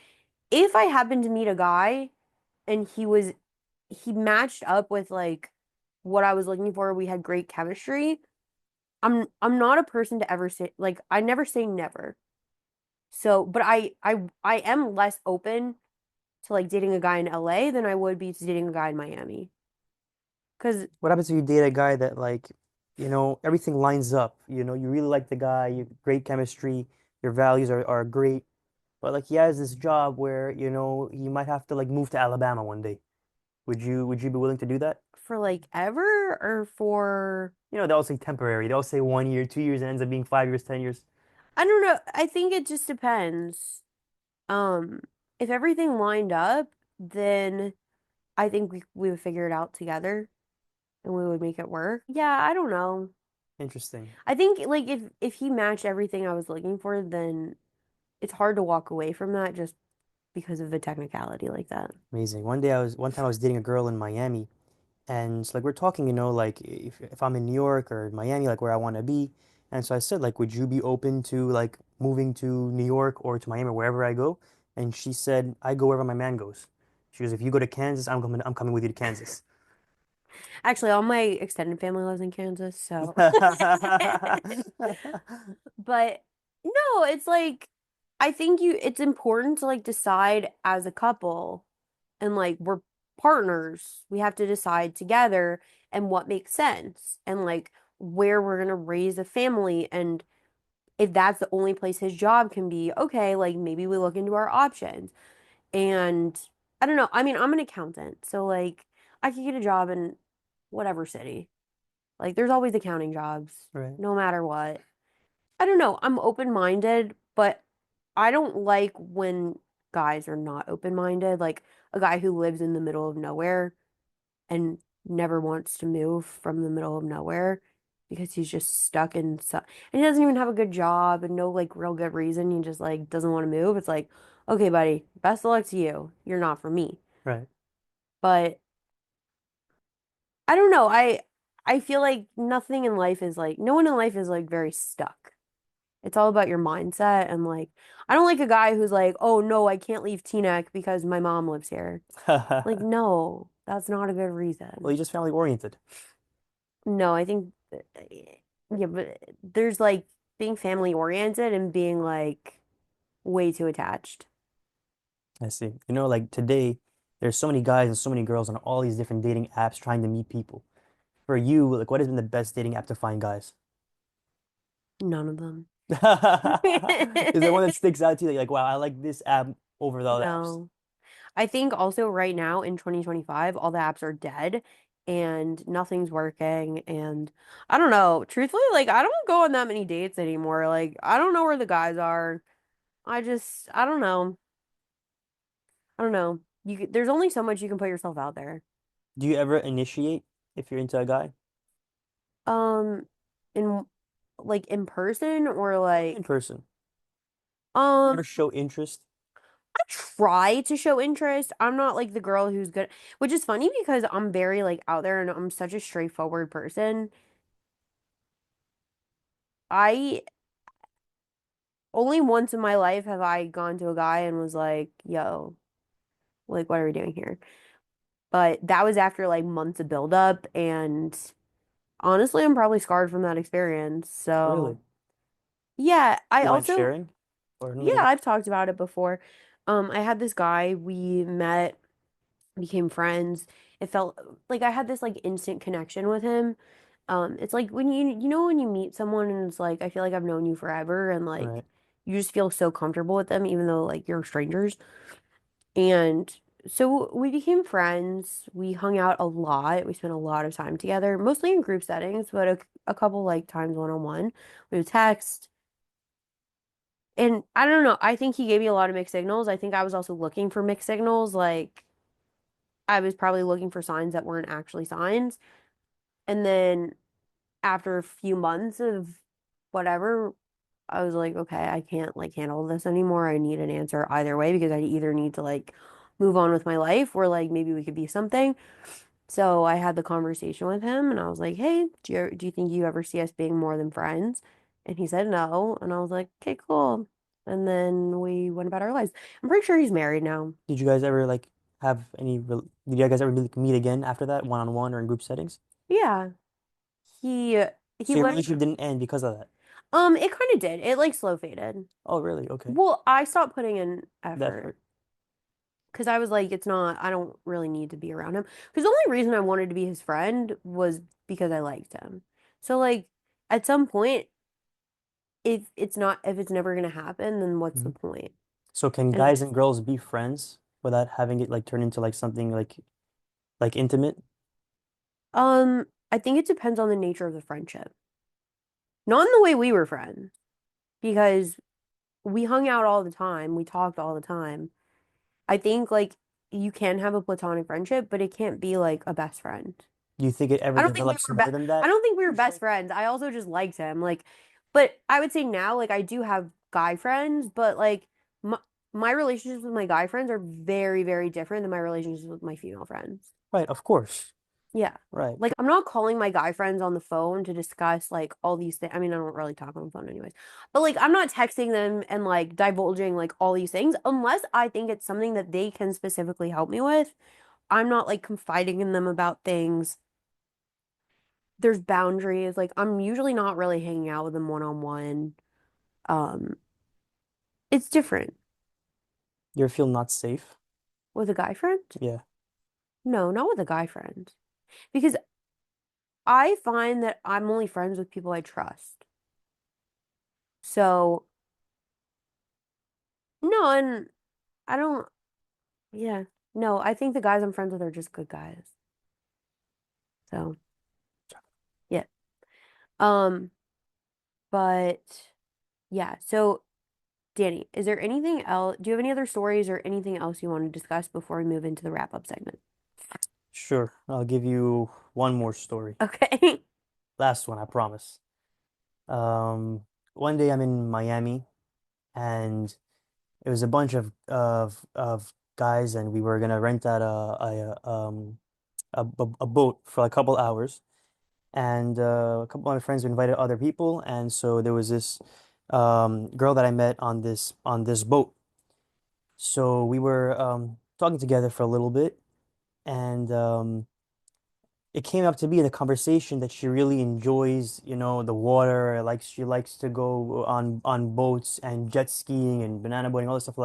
If I happen to meet a guy and he matched up with like what I was looking for, we had great chemistry. I'm not a person to ever say like I never say never. So, but I am less open to like dating a guy in LA than I would be to dating a guy in Miami. Because What happens if you date a guy that like, everything lines up? You really like the guy, you great chemistry, your values are great, but like he has this job where, he might have to like move to Alabama one day. Would you be willing to do that? for like ever or for They all say temporary. They all say 1 year, 2 years, and ends up being 5 years, 10 years. I don't know. I think it just depends. Um, if everything lined up, then I think we would figure it out together and we would make it work. Yeah, I don't know. Interesting. I think like if he matched everything I was looking for, then it's hard to walk away from that just because of the technicality like that. Amazing. One time I was dating a girl in Miami, and like we're talking, like if I'm in New York or Miami, like where I want to be. And so I said, like, would you be open to like moving to New York or to Miami or wherever I go? And she said, I go wherever my man goes. She goes, if you go to Kansas, I'm coming with you to Kansas. Actually, all my extended family lives in Kansas, so but no, it's like I think it's important to like decide as a couple and like we're partners. We have to decide together and what makes sense and like where we're gonna raise a family and if that's the only place his job can be, okay, like maybe we look into our options. And I don't know. I mean, I'm an accountant, so like I could get a job in whatever city. Like there's always accounting jobs, Right. no matter what. I don't know. I'm open-minded, but I don't like when guys are not open-minded. Like a guy who lives in the middle of nowhere and never wants to move from the middle of nowhere because he's just stuck in and he doesn't even have a good job and no like real good reason. He just like doesn't want to move. It's like, okay, buddy, best of luck to you. You're not for me. Right. But I don't know. I feel like nothing in life is like no one in life is like very stuck. It's all about your mindset and like I don't like a guy who's like, "Oh no, I can't leave Teaneck because my mom lives here." Like, no, that's not a good Well, reason. you're just family oriented. No, I think yeah, but there's like being family oriented and being like way too attached. I see. Like today. There's so many guys and so many girls on all these different dating apps trying to meet people. For you, like, what has been the best dating app to find guys? None of them. Is there one that sticks out to you? Like, wow, I like this app over the other apps. No. I think also right now in 2025, all the apps are dead and nothing's working. And I don't know. Truthfully, like, I don't go on that many dates anymore. Like, I don't know where the guys are. I don't know. I don't know. There's only so much you can put yourself out there. Do you ever initiate if you're into a guy Um, in like in person or in like, person? You um, ever show interest? I try to show interest. I'm not like the girl who's good, which is funny because I'm very like out there and I'm such a straightforward person. I only once in my life have I gone to a guy and was like, yo, like, what are we doing here? But that was after like months of buildup. And honestly, I'm probably scarred from that experience. Really? So, yeah, I You mind also, sharing? Or yeah, anything? I've talked about it before. I had this guy, we met, became friends. It felt like I had this like instant connection with him. It's like when you know when you meet someone and it's like I feel like I've known you forever and like Right. you just feel so comfortable with them even though like you're strangers. And so we became friends. We hung out a lot. We spent a lot of time together, mostly in group settings, but a couple like times one on one. We would text. And I don't know. I think he gave me a lot of mixed signals. I think I was also looking for mixed signals. Like I was probably looking for signs that weren't actually signs. And then after a few months of whatever, I was like, okay, I can't like handle this anymore. I need an answer either way because I either need to like move on with my life or like maybe we could be something. So I had the conversation with him and I was like, hey, do you think you ever see us being more than friends? And he said no. And I was like, okay, cool. And then we went about our lives. I'm pretty sure he's married now. Did you guys ever like have any, did you guys ever like, meet again after that, one on one or in group settings? Yeah. He he So your let relationship didn't end because of that? it kind of did. It like slow faded. Oh, really? Okay. Well, I stopped putting in The effort effort. because I was like, it's not, I don't really need to be around him. Because the only reason I wanted to be his friend was because I liked him. So like at some point, if it's never gonna happen, then what's the Mhm. point? So can And guys and girls be friends without having it like turn into like something like intimate? I think it depends on the nature of the friendship. Not in the way we were friends, because we hung out all the time, we talked all the time. I think like you can have a platonic friendship, but it can't be like a best friend. Do you think it ever I don't think we develops were more best. than I that? don't think we were For best sure. friends. I also just liked him. Like, but I would say now, like, I do have guy friends, but like my relationships with my guy friends are very, very different than my relationships with my female friends. Right, of course. Yeah. Right. Like, I'm not calling my guy friends on the phone to discuss like all these things. I mean, I don't really talk on the phone anyways. But like, I'm not texting them and like divulging like all these things unless I think it's something that they can specifically help me with. I'm not like confiding in them about things. There's boundaries. Like I'm usually not really hanging out with them one on one. Um, it's different You feel not safe? with a guy friend. Yeah. No, not with a guy friend. Because I find that I'm only friends with people I trust. So, no, and I don't, yeah. No, I think the guys I'm friends with are just good guys. So, yeah. Um, but yeah. So, Danny, is there anything else? Do you have any other stories or anything else you want to discuss before we move into the wrap-up segment? Sure. I'll give you one more story. Okay. Last one, I promise. Um, One day I'm in Miami and it was a bunch of guys and we were gonna rent out a boat for a couple hours. And a couple of my friends invited other people, and so there was this girl that I met on this boat. So we were talking together for a little bit, and it came up to be in the conversation that she really enjoys, the water. Like she likes to go on boats and jet skiing and banana boating, all this stuff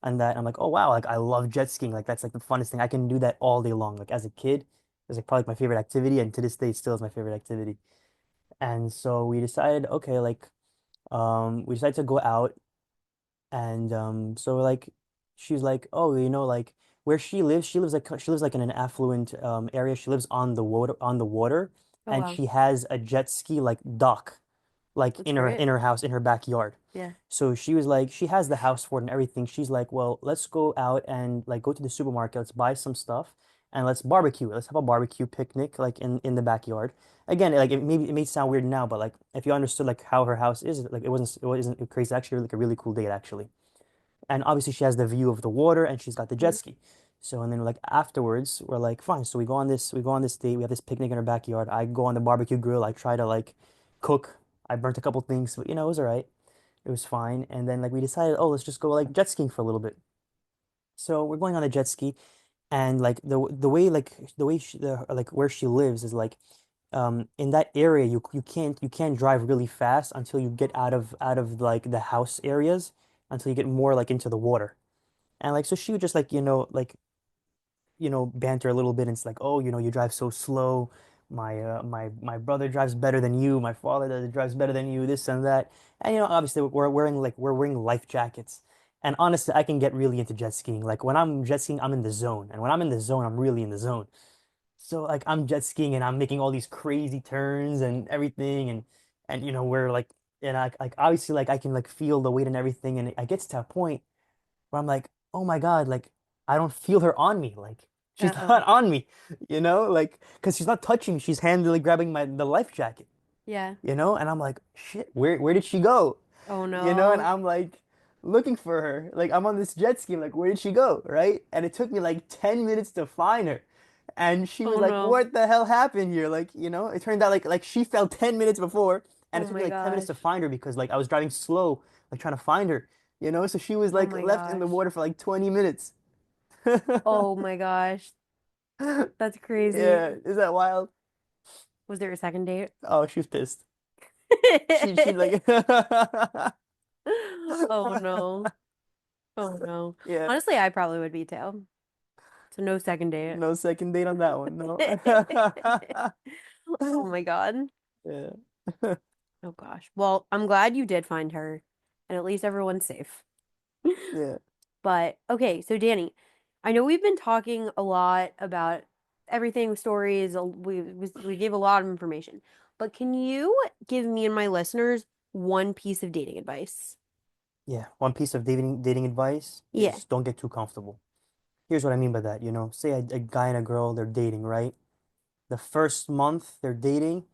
and that I'm like, oh wow, like I love jet skiing. Like that's like the funnest thing. I can do that all day long. Like as a kid, it was like probably my favorite activity, and to this day, it still is my favorite activity. And so we decided, okay, like we decided to go out, and so like she's like, oh, like where she lives like in an affluent area. She lives on the water, Oh and wow. she has a jet ski like dock like That's great. in her house in her backyard. Yeah. So she was like, she has the house for it and everything. She's like, well, let's go out and like go to the supermarket. Let's buy some stuff and let's barbecue. Let's have a barbecue picnic like in the backyard. Again, like it may sound weird now, but like if you understood like how her house is, like it wasn't crazy. Actually, like a really cool date actually. And obviously she has the view of the water and she's got the jet Mhm. ski. So and then like afterwards we're like fine. So we go on this date. We have this picnic in our backyard. I go on the barbecue grill. I try to like cook. I burnt a couple things, but it was all right. It was fine. And then like we decided, oh, let's just go like jet skiing for a little bit. So we're going on a jet ski, and like the way like where she lives is like in that area you can't drive really fast until you get out of like the house areas until you get more like into the water. And like so she would just like like banter a little bit, and it's like, oh, you drive so slow. My brother drives better than you. My father drives better than you. This and that. And obviously we're wearing life jackets. And honestly, I can get really into jet skiing. Like when I'm jet skiing, I'm in the zone. And when I'm in the zone, I'm really in the zone. So like I'm jet skiing and I'm making all these crazy turns and everything, and we're like, and I like obviously like I can like feel the weight and everything, and it gets to a point where I'm like, oh my God, like I don't feel her on me. Like she's Uh-oh. not on me, like because she's not touching me. She's handily grabbing the life jacket, Yeah. and I'm like, shit, where did she go? Oh And no. I'm like looking for her. Like I'm on this jet ski, I'm like, where did she go? Right? And it took me like 10 minutes to find her. And she was Oh like, no. what the hell happened here? Like, it turned out like she fell 10 minutes before, and Oh it took me my like 10 minutes to gosh. find her because like I was driving slow, like trying to find her, so she was Oh like my left in the gosh. water for like 20 minutes. Oh my gosh. That's crazy. Yeah, is that wild? Was there a second date? Oh, she was pissed. She like Oh no. Oh no. yeah, Honestly, I probably would be too. So no second date. no second date on that one. No. Oh my God. Yeah. Oh gosh. Well, I'm glad you did find her, and at least everyone's safe. Yeah. But okay, so Danny, I know we've been talking a lot about everything, stories. We gave a lot of information, but can you give me and my listeners one piece of dating advice? Yeah. One piece of dating advice Yeah. is don't get too comfortable. Here's what I mean by that, Say a guy and a girl, they're dating, right? The first month they're dating,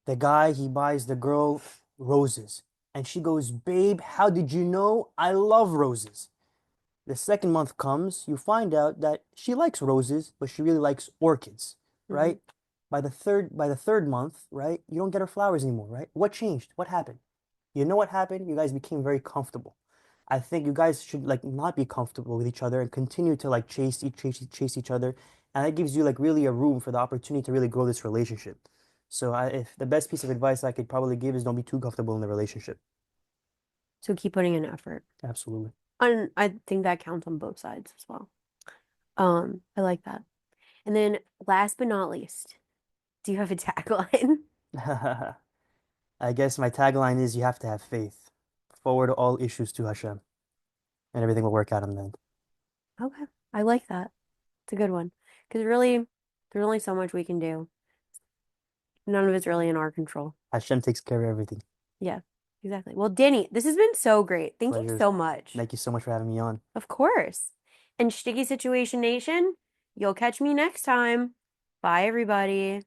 the guy, he buys the girl roses. And she goes, babe, how did you know I love roses? The second month comes, you find out that she likes roses, but she really likes orchids, Hmm. right? By the third month, right, you don't get her flowers anymore, right? What changed? What happened? You know what happened? You guys became very comfortable. I think you guys should like not be comfortable with each other and continue to like chase each other, and that gives you like really a room for the opportunity to really grow this relationship. So if the best piece of advice I could probably give is don't be too comfortable in the relationship. So keep putting in effort. Absolutely. And I think that counts on both sides as well. I like that. And then last but not least, do you have a tagline? I guess my tagline is you have to have faith. Forward all issues to Hashem, and everything will work out in the end. Okay. I like that. It's a good one. Because really, there's only so much we can do. None of it's really in our control. Hashem takes care of everything. Yeah, exactly. Well, Danny, this has been so great. Thank you Pleasure. so much. Thank you so much for having me on. Of course. And Sticky Situation Nation, you'll catch me next time. Bye, everybody.